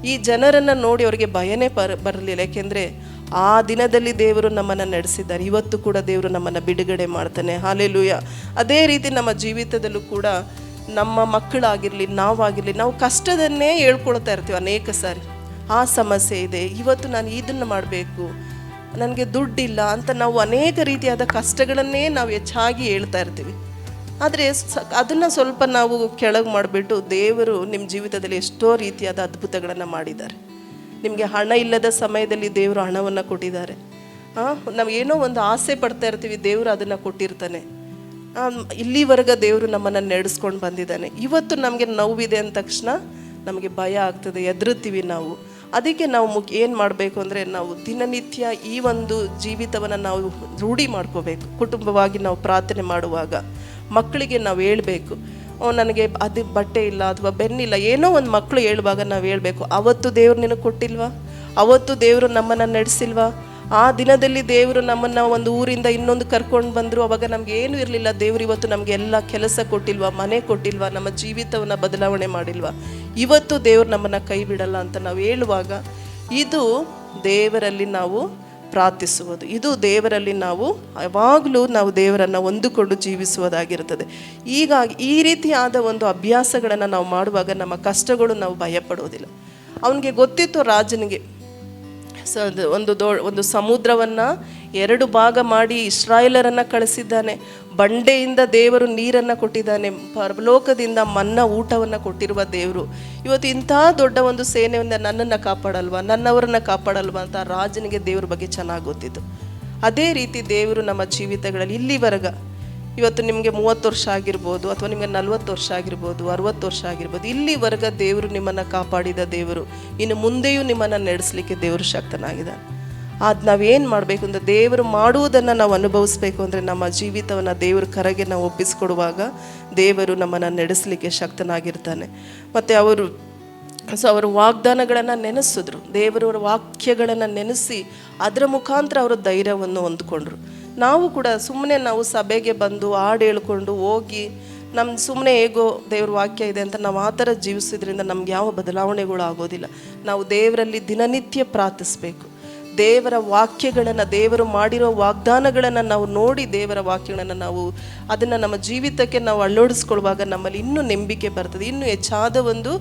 ಈ ಜನರನ್ನು ನೋಡಿ ಅವರಿಗೆ ಭಯನೇ ಬರಲಿಲ್ಲ. ಯಾಕೆಂದರೆ ಆ ದಿನದಲ್ಲಿ ದೇವರು ನಮ್ಮನ್ನು ನಡೆಸಿದ್ದಾರೆ. ಇವತ್ತು ಕೂಡ ದೇವರು ನಮ್ಮನ್ನು ಬಿಡುಗಡೆ ಮಾಡ್ತಾನೆ. ಹಲ್ಲೆಲೂಯಾ. ಅದೇ ರೀತಿ ನಮ್ಮ ಜೀವಿತದಲ್ಲೂ ಕೂಡ ನಮ್ಮ ಮಕ್ಕಳಾಗಿರಲಿ, ನಾವಾಗಿರಲಿ, ನಾವು ಕಷ್ಟದನ್ನೇ ಹೇಳ್ಕೊಳ್ತಾ ಇರ್ತೀವಿ ಅನೇಕ ಸಾರಿ. ಆ ಸಮಸ್ಯೆ ಇದೆ, ಇವತ್ತು ನಾನು ಇದನ್ನು ಮಾಡಬೇಕು, ನನಗೆ ದುಡ್ಡಿಲ್ಲ ಅಂತ ನಾವು ಅನೇಕ ರೀತಿಯಾದ ಕಷ್ಟಗಳನ್ನೇ ನಾವು ಹೆಚ್ಚಾಗಿ ಹೇಳ್ತಾ ಇರ್ತೀವಿ. ಆದರೆ ಅದನ್ನು ಸ್ವಲ್ಪ ನಾವು ಕೆಳಗೆ ಮಾಡಿಬಿಟ್ಟು ದೇವರು ನಿಮ್ಮ ಜೀವಿತದಲ್ಲಿ ಎಷ್ಟೋ ರೀತಿಯಾದ ಅದ್ಭುತಗಳನ್ನು ಮಾಡಿದ್ದಾರೆ. ನಿಮಗೆ ಹಣ ಇಲ್ಲದ ಸಮಯದಲ್ಲಿ ದೇವರು ಹಣವನ್ನು ಕೊಟ್ಟಿದ್ದಾರೆ. ನಾವು ಏನೋ ಒಂದು ಆಸೆ ಪಡ್ತಾ ಇರ್ತೀವಿ, ದೇವರು ಅದನ್ನು ಕೊಟ್ಟಿರ್ತಾನೆ. ಇಲ್ಲಿವರೆಗೆ ದೇವರು ನಮ್ಮನ್ನು ನಡೆಸ್ಕೊಂಡು ಬಂದಿದ್ದಾನೆ. ಇವತ್ತು ನಮಗೆ ನೋವಿದೆ ಅಂದ ತಕ್ಷಣ ನಮಗೆ ಭಯ ಆಗ್ತದೆ, ಹೆದರುತ್ತೀವಿ ನಾವು. ಅದಕ್ಕೆ ನಾವು ಏನು ಮಾಡಬೇಕು ಅಂದರೆ, ನಾವು ದಿನನಿತ್ಯ ಈ ಒಂದು ಜೀವಿತವನ್ನು ನಾವು ರೂಢಿ ಮಾಡ್ಕೋಬೇಕು. ಕುಟುಂಬವಾಗಿ ನಾವು ಪ್ರಾರ್ಥನೆ ಮಾಡುವಾಗ ಮಕ್ಕಳಿಗೆ ನಾವು ಹೇಳಬೇಕು, ನನಗೆ ಅದು ಬಟ್ಟೆ ಇಲ್ಲ ಅಥವಾ ಬೆನ್ನಿಲ್ಲ, ಏನೋ ಒಂದು ಮಕ್ಕಳು ಹೇಳುವಾಗ ನಾವು ಹೇಳಬೇಕು, ಅವತ್ತು ದೇವರು ನಿನಗೆ ಕೊಟ್ಟಿಲ್ವಾ, ಅವತ್ತು ದೇವರು ನಮ್ಮನ್ನು ನಡೆಸಿಲ್ವಾ, ಆ ದಿನದಲ್ಲಿ ದೇವರು ನಮ್ಮನ್ನು ಒಂದು ಊರಿಂದ ಇನ್ನೊಂದು ಕರ್ಕೊಂಡು ಬಂದರು, ಅವಾಗ ನಮ್ಗೆ ಏನೂ ಇರಲಿಲ್ಲ, ದೇವರು ಇವತ್ತು ನಮಗೆ ಎಲ್ಲ ಕೆಲಸ ಕೊಟ್ಟಿಲ್ವಾ, ಮನೆ ಕೊಟ್ಟಿಲ್ವಾ, ನಮ್ಮ ಜೀವಿತವನ್ನು ಬದಲಾವಣೆ ಮಾಡಿಲ್ವಾ, ಇವತ್ತು ದೇವರು ನಮ್ಮನ್ನು ಕೈ ಬಿಡಲ್ಲ ಅಂತ ನಾವು ಹೇಳುವಾಗ ಇದು ದೇವರಲ್ಲಿ ನಾವು ಪ್ರಾರ್ಥಿಸುವುದು, ಇದು ದೇವರಲ್ಲಿ ನಾವು ಯಾವಾಗಲೂ ನಾವು ದೇವರನ್ನು ಹೊಂದಿಕೊಂಡು ಜೀವಿಸುವುದಾಗಿರುತ್ತದೆ. ಹೀಗಾಗಿ ಈ ರೀತಿಯಾದ ಒಂದು ಅಭ್ಯಾಸಗಳನ್ನು ನಾವು ಮಾಡುವಾಗ ನಮ್ಮ ಕಷ್ಟಗಳು ನಾವು ಭಯಪಡೋದಿಲ್ಲ. ಅವನಿಗೆ ಗೊತ್ತಿತ್ತು, ರಾಜನಿಗೆ ಒಂದು ಸಮುದ್ರವನ್ನು 2 ಭಾಗ ಮಾಡಿ ಇಸ್ರಾಯೇಲರನ್ನು ಕಳಿಸಿದ್ದಾನೆ. ಬಂಡೆಯಿಂದ ದೇವರು ನೀರನ್ನು ಕೊಟ್ಟಿದ್ದಾನೆ. ಪರಲೋಕದಿಂದ ಮನ್ನ ಊಟವನ್ನು ಕೊಟ್ಟಿರುವ ದೇವರು ಇವತ್ತು ಇಂಥ ದೊಡ್ಡ ಒಂದು ಸೇನೆಯಿಂದ ನನ್ನನ್ನು ಕಾಪಾಡಲ್ವಾ, ನನ್ನವರನ್ನು ಕಾಪಾಡಲ್ವಾ ಅಂತ ರಾಜನಿಗೆ ದೇವ್ರ ಬಗ್ಗೆ ಚೆನ್ನಾಗಿ ಗೊತ್ತಿತ್ತು. ಅದೇ ರೀತಿ ದೇವರು ನಮ್ಮ ಜೀವಿತಗಳಲ್ಲಿ ಇಲ್ಲಿವರೆಗೆ, ಇವತ್ತು ನಿಮಗೆ 30 ವರ್ಷ ಆಗಿರ್ಬೋದು, ಅಥವಾ ನಿಮಗೆ 40 ವರ್ಷ ಆಗಿರ್ಬೋದು, 60 ವರ್ಷ ಆಗಿರ್ಬೋದು, ಇಲ್ಲಿವರೆಗೆ ದೇವರು ನಿಮ್ಮನ್ನು ಕಾಪಾಡಿದ ದೇವರು ಇನ್ನು ಮುಂದೆಯೂ ನಿಮ್ಮನ್ನು ನಡೆಸಲಿಕ್ಕೆ ದೇವರು ಶಕ್ತನಾಗಿದ್ದಾನೆ. ಅದು ನಾವೇನು ಮಾಡಬೇಕು ಅಂದರೆ, ದೇವರು ಮಾಡುವುದನ್ನು ನಾವು ಅನುಭವಿಸ್ಬೇಕು ಅಂದರೆ ನಮ್ಮ ಜೀವಿತವನ್ನು ದೇವ್ರ ಕರೆಗೆ ನಾವು ಒಪ್ಪಿಸ್ಕೊಡುವಾಗ ದೇವರು ನಮ್ಮನ್ನು ನಡೆಸಲಿಕ್ಕೆ ಶಕ್ತನಾಗಿರ್ತಾನೆ. ಮತ್ತು ಅವರು ವಾಗ್ದಾನಗಳನ್ನು ನೆನೆಸಿದ್ರು, ದೇವರ ವಾಕ್ಯಗಳನ್ನು ನೆನೆಸಿ ಅದರ ಮುಖಾಂತರ ಅವರು ಧೈರ್ಯವನ್ನು ಹೊಂದ್ಕೊಂಡ್ರು. ನಾವು ಕೂಡ ಸುಮ್ಮನೆ ನಾವು ಸಭೆಗೆ ಬಂದು ಹಾಡು ಹೇಳ್ಕೊಂಡು ಹೋಗಿ ನಮ್ಮ ಸುಮ್ಮನೆ ಹೇಗೋ ದೇವ್ರ ವಾಕ್ಯ ಇದೆ ಅಂತ ನಾವು ಆ ಥರ ಜೀವಿಸೋದ್ರಿಂದ ನಮ್ಗೆ ಯಾವ ಬದಲಾವಣೆಗಳು ಆಗೋದಿಲ್ಲ. ನಾವು ದೇವರಲ್ಲಿ ದಿನನಿತ್ಯ ಪ್ರಾರ್ಥಿಸಬೇಕು. ದೇವರ ವಾಕ್ಯಗಳನ್ನು, ದೇವರು ಮಾಡಿರೋ ವಾಗ್ದಾನಗಳನ್ನು ನಾವು ನೋಡಿ, ದೇವರ ವಾಕ್ಯಗಳನ್ನು ನಾವು ಅದನ್ನು ನಮ್ಮ ಜೀವಿತಕ್ಕೆ ನಾವು ಅಳವಡಿಸ್ಕೊಳ್ಳುವಾಗ ನಮ್ಮಲ್ಲಿ ಇನ್ನೂ ನಂಬಿಕೆ ಬರ್ತದೆ, ಇನ್ನೂ ಹೆಚ್ಚಾದ ಒಂದು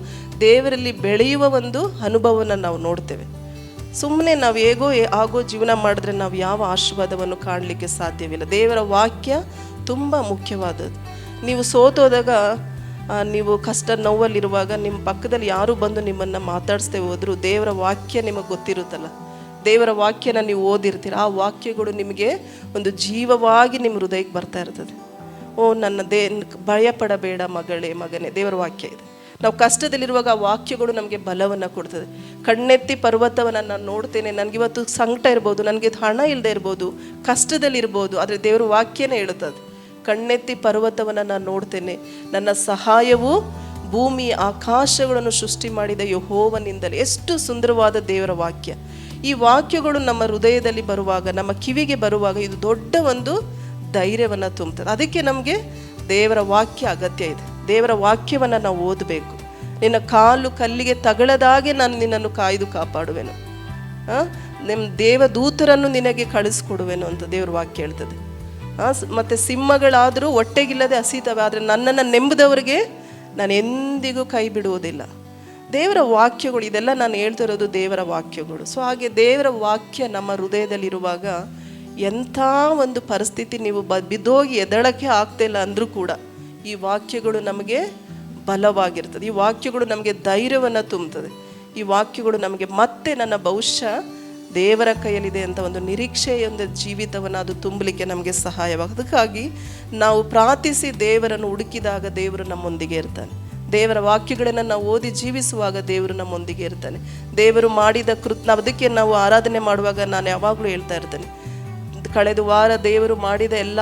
ದೇವರಲ್ಲಿ ಬೆಳೆಯುವ ಒಂದು ಅನುಭವವನ್ನು ನಾವು ನೋಡ್ತೇವೆ. ಸುಮ್ಮನೆ ನಾವು ಹೇಗೋ ಆಗೋ ಜೀವನ ಮಾಡಿದ್ರೆ ನಾವು ಯಾವ ಆಶೀರ್ವಾದವನ್ನು ಕಾಣಲಿಕ್ಕೆ ಸಾಧ್ಯವಿಲ್ಲ. ದೇವರ ವಾಕ್ಯ ತುಂಬ ಮುಖ್ಯವಾದದ್ದು. ನೀವು ಸೋತೋದಾಗ, ನೀವು ಕಷ್ಟ ನೋವಲ್ಲಿರುವಾಗ ನಿಮ್ಮ ಪಕ್ಕದಲ್ಲಿ ಯಾರು ಬಂದು ನಿಮ್ಮನ್ನು ಮಾತಾಡಿಸ್ದೇ ಹೋದರೂ ದೇವರ ವಾಕ್ಯ ನಿಮಗೆ ಗೊತ್ತಿರುತ್ತಲ್ಲ, ದೇವರ ವಾಕ್ಯನ ನೀವು ಓದಿರ್ತೀರ, ಆ ವಾಕ್ಯಗಳು ನಿಮಗೆ ಒಂದು ಜೀವವಾಗಿ ನಿಮ್ಮ ಹೃದಯಕ್ಕೆ ಬರ್ತಾ ಇರ್ತದೆ. ಭಯಪಡಬೇಡ ಮಗನೇ, ದೇವರ ವಾಕ್ಯ ಇದೆ. ನಾವು ಕಷ್ಟದಲ್ಲಿರುವಾಗ ಆ ವಾಕ್ಯಗಳು ನಮಗೆ ಬಲವನ್ನು ಕೊಡ್ತದೆ. ಕಣ್ಣೆತ್ತಿ ಪರ್ವತವನ್ನು ನಾನು ನೋಡ್ತೇನೆ, ನನಗಿವತ್ತು ಸಂಕಟ ಇರ್ಬೋದು, ನನಗೆ ಹಣ ಇಲ್ಲದೆ ಇರ್ಬೋದು, ಕಷ್ಟದಲ್ಲಿರ್ಬೋದು, ಆದರೆ ದೇವರ ವಾಕ್ಯನೇ ಹೇಳುತ್ತದೆ, ಕಣ್ಣೆತ್ತಿ ಪರ್ವತವನ್ನು ನಾನು ನೋಡ್ತೇನೆ, ನನ್ನ ಸಹಾಯವು ಭೂಮಿ ಆಕಾಶಗಳನ್ನು ಸೃಷ್ಟಿ ಮಾಡಿದ ಯೆಹೋವನಿಂದಲೇ. ಎಷ್ಟು ಸುಂದರವಾದ ದೇವರ ವಾಕ್ಯ. ಈ ವಾಕ್ಯಗಳು ನಮ್ಮ ಹೃದಯದಲ್ಲಿ ಬರುವಾಗ, ನಮ್ಮ ಕಿವಿಗೆ ಬರುವಾಗ ಇದು ದೊಡ್ಡ ಒಂದು ಧೈರ್ಯವನ್ನು ತುಂಬುತ್ತದೆ. ಅದಕ್ಕೆ ನಮಗೆ ದೇವರ ವಾಕ್ಯ ಅಗತ್ಯ ಇದೆ. ದೇವರ ವಾಕ್ಯವನ್ನು ನಾವು ಓದಬೇಕು. ನಿನ್ನ ಕಾಲು ಕಲ್ಲಿಗೆ ತಗಲದಾಗೆ ನಾನು ನಿನ್ನನ್ನು ಕಾಯ್ದು ಕಾಪಾಡುವೆನು, ನಿಮ್ಮ ದೇವದೂತರನ್ನು ನಿನಗೆ ಕಳಿಸ್ಕೊಡುವೆನು ಅಂತ ದೇವ್ರ ವಾಕ್ಯ ಹೇಳ್ತದೆ. ಮತ್ತು ಸಿಂಹಗಳಾದರೂ ಹೊಟ್ಟೆಗಿಲ್ಲದೆ ಹಸಿತವೆ, ಆದರೆ ನನ್ನನ್ನು ನೆಂಬುದವರಿಗೆ ನಾನು ಎಂದಿಗೂ ಕೈ ಬಿಡುವುದಿಲ್ಲ. ದೇವರ ವಾಕ್ಯಗಳು, ಇದೆಲ್ಲ ನಾನು ಹೇಳ್ತಿರೋದು ದೇವರ ವಾಕ್ಯಗಳು. ಸೊ ಹಾಗೆ ದೇವರ ವಾಕ್ಯ ನಮ್ಮ ಹೃದಯದಲ್ಲಿರುವಾಗ ಎಂಥ ಒಂದು ಪರಿಸ್ಥಿತಿ ನೀವು ಬಿದ್ದೋಗಿ ಎದಳಕ್ಕೆ ಆಗ್ತಿಲ್ಲ ಅಂದರೂ ಕೂಡ ಈ ವಾಕ್ಯಗಳು ನಮಗೆ ಬಲವಾಗಿರ್ತದೆ. ಈ ವಾಕ್ಯಗಳು ನಮಗೆ ಧೈರ್ಯವನ್ನು ತುಂಬುತ್ತದೆ. ಈ ವಾಕ್ಯಗಳು ನಮಗೆ ಮತ್ತೆ ನನ್ನ ಭವಿಷ್ಯ ದೇವರ ಕೈಯಲ್ಲಿದೆ ಅಂತ ಒಂದು ನಿರೀಕ್ಷೆಯೊಂದು ಜೀವಿತವನ್ನು ಅದು ತುಂಬಲಿಕ್ಕೆ ನಮಗೆ ಸಹಾಯವಾಗುತ್ತೆ. ಅದಕ್ಕಾಗಿ ನಾವು ಪ್ರಾರ್ಥಿಸಿ ದೇವರನ್ನು ಹುಡುಕಿದಾಗ ದೇವರು ನಮ್ಮೊಂದಿಗೆ ಇರ್ತಾನೆ. ದೇವರ ವಾಕ್ಯಗಳನ್ನು ನಾವು ಓದಿ ಜೀವಿಸುವಾಗ ದೇವರು ನಮ್ಮೊಂದಿಗೆ ಇರ್ತಾನೆ. ದೇವರು ಮಾಡಿದ ಅದಕ್ಕೆ ನಾವು ಆರಾಧನೆ ಮಾಡುವಾಗ ನಾನು ಯಾವಾಗಲೂ ಹೇಳ್ತಾ ಇರ್ತೇನೆ, ಕಳೆದ ವಾರ ದೇವರು ಮಾಡಿದ ಎಲ್ಲ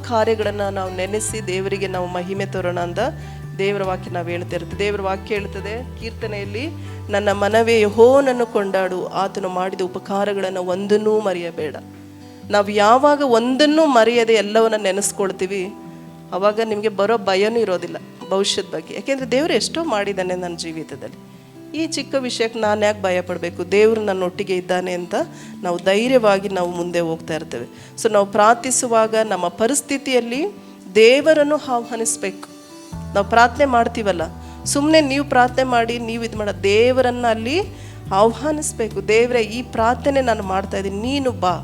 ಕಾರ್ಯಗಳನ್ನು ನಾವು ನೆನೆಸಿ ದೇವರಿಗೆ ನಾವು ಮಹಿಮೆ ತೋರೋಣ ಅಂತ ದೇವರ ವಾಕ್ಯ ನಾವು ಹೇಳ್ತಾ ಇರ್ತೀವಿ. ದೇವರ ವಾಕ್ಯ ಹೇಳ್ತದೆ ಕೀರ್ತನೆಯಲ್ಲಿ, ನನ್ನ ಮನವೇ ಯೆಹೋವನನ್ನು ಕೊಂಡಾಡು, ಆತನು ಮಾಡಿದ ಉಪಕಾರಗಳನ್ನು ಒಂದನ್ನೂ ಮರೆಯಬೇಡ. ನಾವು ಯಾವಾಗ ಒಂದನ್ನೂ ಮರೆಯದೆ ಎಲ್ಲವನ್ನ ನೆನೆಸ್ಕೊಳ್ತೀವಿ, ಆವಾಗ ನಿಮಗೆ ಬರೋ ಭಯನೂ ಇರೋದಿಲ್ಲ ಭವಿಷ್ಯದ ಬಗ್ಗೆ. ಯಾಕೆಂದರೆ ದೇವರು ಎಷ್ಟೋ ಮಾಡಿದ್ದಾನೆ ನನ್ನ ಜೀವಿತದಲ್ಲಿ. ಈ ಚಿಕ್ಕ ವಿಷಯಕ್ಕೆ ನಾನು ಯಾಕೆ ಭಯ ಪಡಬೇಕು, ದೇವರು ನನ್ನೊಟ್ಟಿಗೆ ಇದ್ದಾನೆ ಅಂತ ನಾವು ಧೈರ್ಯವಾಗಿ ನಾವು ಮುಂದೆ ಹೋಗ್ತಾ ಇರ್ತೇವೆ. ಸೊ ನಾವು ಪ್ರಾರ್ಥಿಸುವಾಗ ನಮ್ಮ ಪರಿಸ್ಥಿತಿಯಲ್ಲಿ ದೇವರನ್ನು ಆಹ್ವಾನಿಸ್ಬೇಕು. ನಾವು ಪ್ರಾರ್ಥನೆ ಮಾಡ್ತೀವಲ್ಲ, ಸುಮ್ಮನೆ ನೀವು ಪ್ರಾರ್ಥನೆ ಮಾಡಿ ನೀವು ಇದು ಮಾಡ, ದೇವರನ್ನು ಅಲ್ಲಿ ಆಹ್ವಾನಿಸ್ಬೇಕು. ದೇವರೇ, ಈ ಪ್ರಾರ್ಥನೆ ನಾನು ಮಾಡ್ತಾ ಇದ್ದೀನಿ, ನೀನು ಬಾ,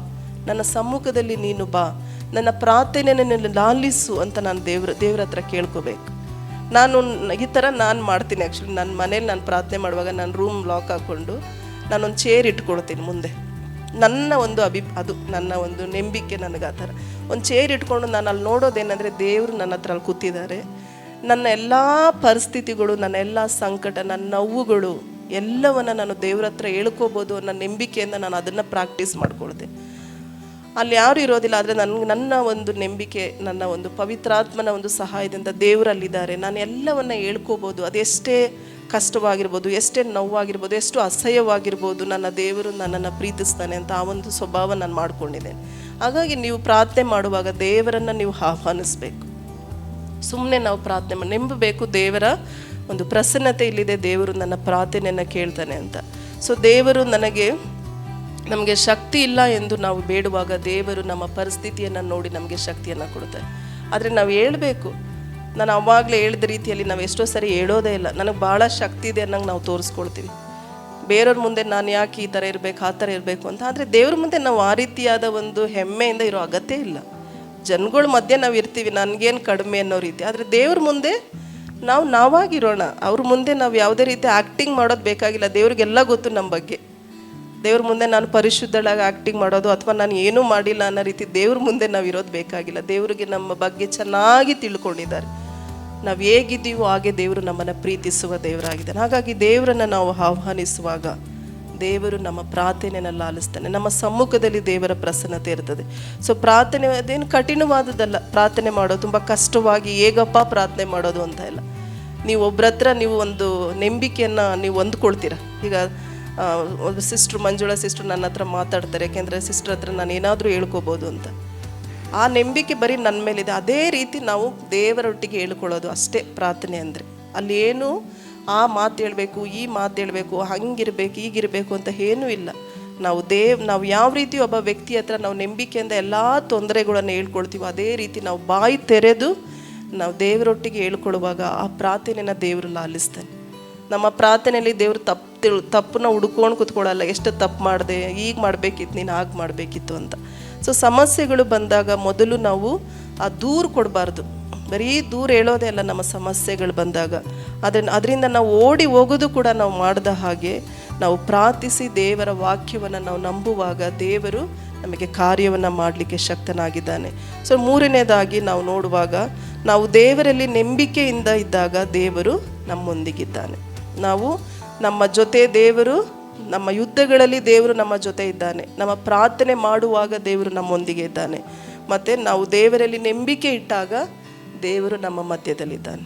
ನನ್ನ ಸಮ್ಮುಖದಲ್ಲಿ ನೀನು ಬಾ, ನನ್ನ ಪ್ರಾರ್ಥನೆಯನ್ನು ಲಾಲಿಸು ಅಂತ ನಾನು ದೇವ್ರ ಹತ್ರ ಕೇಳ್ಕೋಬೇಕು. ನಾನು ಈ ಥರ ನಾನು ಮಾಡ್ತೀನಿ. ಆ್ಯಕ್ಚುಲಿ ನನ್ನ ಮನೇಲಿ ನಾನು ಪ್ರಾರ್ಥನೆ ಮಾಡುವಾಗ ನಾನು ರೂಮ್ ಲಾಕ್ ಹಾಕ್ಕೊಂಡು ನಾನೊಂದು ಚೇರ್ ಇಟ್ಕೊಳ್ತೀನಿ ಮುಂದೆ. ನನ್ನ ಒಂದು ಅದು ನನ್ನ ಒಂದು ನಂಬಿಕೆ. ನನಗೆ ಆ ಥರ ಒಂದು ಚೇರ್ ಇಟ್ಕೊಂಡು ನಾನು ಅಲ್ಲಿ ನೋಡೋದೇನೆಂದರೆ, ದೇವರು ನನ್ನ ಹತ್ರ ಅಲ್ಲಿ ಕೂತಿದ್ದಾರೆ. ನನ್ನ ಎಲ್ಲ ಪರಿಸ್ಥಿತಿಗಳು, ನನ್ನ ಎಲ್ಲ ಸಂಕಟ, ನನ್ನ ನೋವುಗಳು ಎಲ್ಲವನ್ನು ನಾನು ದೇವ್ರ ಹತ್ರ ಹೇಳ್ಕೋಬೋದು ಅನ್ನೋ ನಂಬಿಕೆಯಿಂದ ನಾನು ಅದನ್ನು ಪ್ರಾಕ್ಟೀಸ್ ಮಾಡ್ಕೊಳ್ತೆ. ಅಲ್ಲಿ ಯಾರು ಇರೋದಿಲ್ಲ, ಆದರೆ ನನ್ನ ಒಂದು ನಂಬಿಕೆ, ನನ್ನ ಒಂದು ಪವಿತ್ರಾತ್ಮನ ಒಂದು ಸಹಾಯದಿಂದ ದೇವರಲ್ಲಿದ್ದಾರೆ. ನಾನು ಎಲ್ಲವನ್ನು ಹೇಳ್ಕೋಬೋದು. ಅದೆಷ್ಟೇ ಕಷ್ಟವಾಗಿರ್ಬೋದು, ಎಷ್ಟೇ ನೋವಾಗಿರ್ಬೋದು, ಎಷ್ಟು ಅಸಹ್ಯವಾಗಿರ್ಬೋದು, ನನ್ನ ದೇವರು ನನ್ನನ್ನು ಪ್ರೀತಿಸ್ತಾನೆ ಅಂತ ಆ ಒಂದು ಸ್ವಭಾವ ನಾನು ಮಾಡ್ಕೊಂಡಿದ್ದೇನೆ. ಹಾಗಾಗಿ ನೀವು ಪ್ರಾರ್ಥನೆ ಮಾಡುವಾಗ ದೇವರನ್ನು ನೀವು ಆಹ್ವಾನಿಸ್ಬೇಕು. ಸುಮ್ಮನೆ ನಾವು ಪ್ರಾರ್ಥನೆ ನಂಬಬೇಕು, ದೇವರ ಒಂದು ಪ್ರಸನ್ನತೆ ಇಲ್ಲಿದೆ, ದೇವರು ನನ್ನ ಪ್ರಾರ್ಥನೆಯನ್ನು ಕೇಳ್ತಾನೆ ಅಂತ. ಸೊ ದೇವರು ನಮಗೆ ಶಕ್ತಿ ಇಲ್ಲ ಎಂದು ನಾವು ಬೇಡುವಾಗ ದೇವರು ನಮ್ಮ ಪರಿಸ್ಥಿತಿಯನ್ನು ನೋಡಿ ನಮಗೆ ಶಕ್ತಿಯನ್ನು ಕೊಡ್ತಾರೆ. ಆದರೆ ನಾವು ಹೇಳಬೇಕು. ನಾನು ಅವಾಗಲೇ ಹೇಳಿದ ರೀತಿಯಲ್ಲಿ ನಾವು ಎಷ್ಟೋ ಸರಿ ಹೇಳೋದೇ ಇಲ್ಲ. ನನಗೆ ಭಾಳ ಶಕ್ತಿ ಇದೆ ಅನ್ನಂಗೆ ನಾವು ತೋರಿಸ್ಕೊಳ್ತೀವಿ. ಬೇರೆಯವ್ರ ಮುಂದೆ ನಾನು ಯಾಕೆ ಈ ಥರ ಇರಬೇಕು, ಆ ಥರ ಇರಬೇಕು ಅಂತ. ಆದರೆ ದೇವ್ರ ಮುಂದೆ ನಾವು ಆ ರೀತಿಯಾದ ಒಂದು ಹೆಮ್ಮೆಯಿಂದ ಇರೋ ಅಗತ್ಯ ಇಲ್ಲ. ಜನಗಳ ಮಧ್ಯೆ ನಾವು ಇರ್ತೀವಿ, ನನಗೇನು ಕಡಿಮೆ ಅನ್ನೋ ರೀತಿ. ಆದರೆ ದೇವ್ರ ಮುಂದೆ ನಾವಾಗಿರೋಣ. ಅವ್ರ ಮುಂದೆ ನಾವು ಯಾವುದೇ ರೀತಿ ಆ್ಯಕ್ಟಿಂಗ್ ಮಾಡೋದು ಬೇಕಾಗಿಲ್ಲ. ದೇವ್ರಿಗೆಲ್ಲ ಗೊತ್ತು ನಮ್ಮ ಬಗ್ಗೆ. ದೇವ್ರ ಮುಂದೆ ನಾನು ಪರಿಶುದ್ಧಳಾಗಿ ಆ್ಯಕ್ಟಿಂಗ್ ಮಾಡೋದು ಅಥವಾ ನಾನು ಏನೂ ಮಾಡಿಲ್ಲ ಅನ್ನೋ ರೀತಿ ದೇವ್ರ ಮುಂದೆ ನಾವು ಇರೋದು ಬೇಕಾಗಿಲ್ಲ. ದೇವರಿಗೆ ನಮ್ಮ ಬಗ್ಗೆ ಚೆನ್ನಾಗಿ ತಿಳ್ಕೊಂಡಿದ್ದಾರೆ. ನಾವು ಹೇಗಿದ್ದೀವೋ ಹಾಗೆ ದೇವರು ನಮ್ಮನ್ನು ಪ್ರೀತಿಸುವ ದೇವರಾಗಿದ್ದಾನೆ. ಹಾಗಾಗಿ ದೇವರನ್ನು ನಾವು ಆಹ್ವಾನಿಸುವಾಗ ದೇವರು ನಮ್ಮ ಪ್ರಾರ್ಥನೆಯನ್ನು ಲಾಲಿಸ್ತಾನೆ. ನಮ್ಮ ಸಮ್ಮುಖದಲ್ಲಿ ದೇವರ ಪ್ರಸನ್ನತೆ ಇರ್ತದೆ. ಸೊ ಪ್ರಾರ್ಥನೆ ಅದೇನು ಕಠಿಣವಾದದ್ದಲ್ಲ. ಪ್ರಾರ್ಥನೆ ಮಾಡೋದು ತುಂಬ ಕಷ್ಟವಾಗಿ ಹೇಗಪ್ಪ ಪ್ರಾರ್ಥನೆ ಮಾಡೋದು ಅಂತ ಇಲ್ಲ. ನೀವು ಒಬ್ಬರ ಹತ್ರ ನೀವು ಒಂದು ನಂಬಿಕೆಯನ್ನು ನೀವು ಹೊಂದ್ಕೊಳ್ತೀರ. ಈಗ ಒಂದು ಸಿಸ್ಟ್ರು, ಮಂಜುಳಾ ಸಿಸ್ಟ್ರು ನನ್ನ ಹತ್ರ ಮಾತಾಡ್ತಾರೆ. ಯಾಕೆಂದರೆ ಸಿಸ್ಟ್ರ್ ಹತ್ರ ನಾನು ಏನಾದರೂ ಹೇಳ್ಕೊಬೋದು ಅಂತ. ಆ ನಂಬಿಕೆ ಬರೀ ನನ್ನ ಮೇಲಿದೆ. ಅದೇ ರೀತಿ ನಾವು ದೇವರೊಟ್ಟಿಗೆ ಹೇಳ್ಕೊಳ್ಳೋದು ಅಷ್ಟೇ ಪ್ರಾರ್ಥನೆ ಅಂದರೆ. ಅಲ್ಲಿ ಏನು ಆ ಮಾತು ಹೇಳಬೇಕು, ಈ ಮಾತು ಹೇಳಬೇಕು, ಹಂಗಿರಬೇಕು, ಈಗಿರಬೇಕು ಅಂತ ಏನೂ ಇಲ್ಲ. ನಾವು ಯಾವ ರೀತಿ ಒಬ್ಬ ವ್ಯಕ್ತಿ ಹತ್ರ ನಾವು ನಂಬಿಕೆಯಿಂದ ಎಲ್ಲ ತೊಂದರೆಗಳನ್ನು ಹೇಳ್ಕೊಳ್ತೀವೋ ಅದೇ ರೀತಿ ನಾವು ಬಾಯಿ ತೆರೆದು ನಾವು ದೇವರೊಟ್ಟಿಗೆ ಹೇಳ್ಕೊಳ್ಳುವಾಗ ಆ ಪ್ರಾರ್ಥನೆಯನ್ನು ದೇವರು ಲಾಲಿಸ್ತಾನೆ. ನಮ್ಮ ಪ್ರಾರ್ಥನೆಯಲ್ಲಿ ದೇವರು ತಪ್ಪನ್ನ ಹುಡ್ಕೊಂಡು ಕೂತ್ಕೊಳ್ಳಲ್ಲ. ಎಷ್ಟು ತಪ್ಪು ಮಾಡಿದೆ, ಈಗ ಮಾಡಬೇಕಿತ್ತು, ನೀನು ಹಾಗೆ ಮಾಡಬೇಕಿತ್ತು ಅಂತ. ಸೊ ಸಮಸ್ಯೆಗಳು ಬಂದಾಗ ಮೊದಲು ನಾವು ಆ ದೂರು ಕೊಡಬಾರ್ದು. ಬರೀ ದೂರ ಹೇಳೋದೇ ಅಲ್ಲ. ನಮ್ಮ ಸಮಸ್ಯೆಗಳು ಬಂದಾಗ ಅದರಿಂದ ನಾವು ಓಡಿ ಹೋಗೋದು ಕೂಡ ನಾವು ಮಾಡಿದ ಹಾಗೆ ನಾವು ಪ್ರಾರ್ಥಿಸಿ ದೇವರ ವಾಕ್ಯವನ್ನು ನಾವು ನಂಬುವಾಗ ದೇವರು ನಮಗೆ ಕಾರ್ಯವನ್ನು ಮಾಡಲಿಕ್ಕೆ ಶಕ್ತನಾಗಿದ್ದಾನೆ. ಸೊ ಮೂರನೇದಾಗಿ ನಾವು ನೋಡುವಾಗ ನಾವು ದೇವರಲ್ಲಿ ನಂಬಿಕೆಯಿಂದ ಇದ್ದಾಗ ದೇವರು ನಮ್ಮೊಂದಿಗಿದ್ದಾನೆ. ನಾವು ನಮ್ಮ ಜೊತೆ ದೇವರು, ನಮ್ಮ ಯುದ್ಧಗಳಲ್ಲಿ ದೇವರು ನಮ್ಮ ಜೊತೆ ಇದ್ದಾನೆ. ನಮ್ಮ ಪ್ರಾರ್ಥನೆ ಮಾಡುವಾಗ ದೇವರು ನಮ್ಮೊಂದಿಗೆ ಇದ್ದಾನೆ. ಮತ್ತು ನಾವು ದೇವರಲ್ಲಿ ನಂಬಿಕೆ ಇಟ್ಟಾಗ ದೇವರು ನಮ್ಮ ಮಧ್ಯದಲ್ಲಿದ್ದಾನೆ.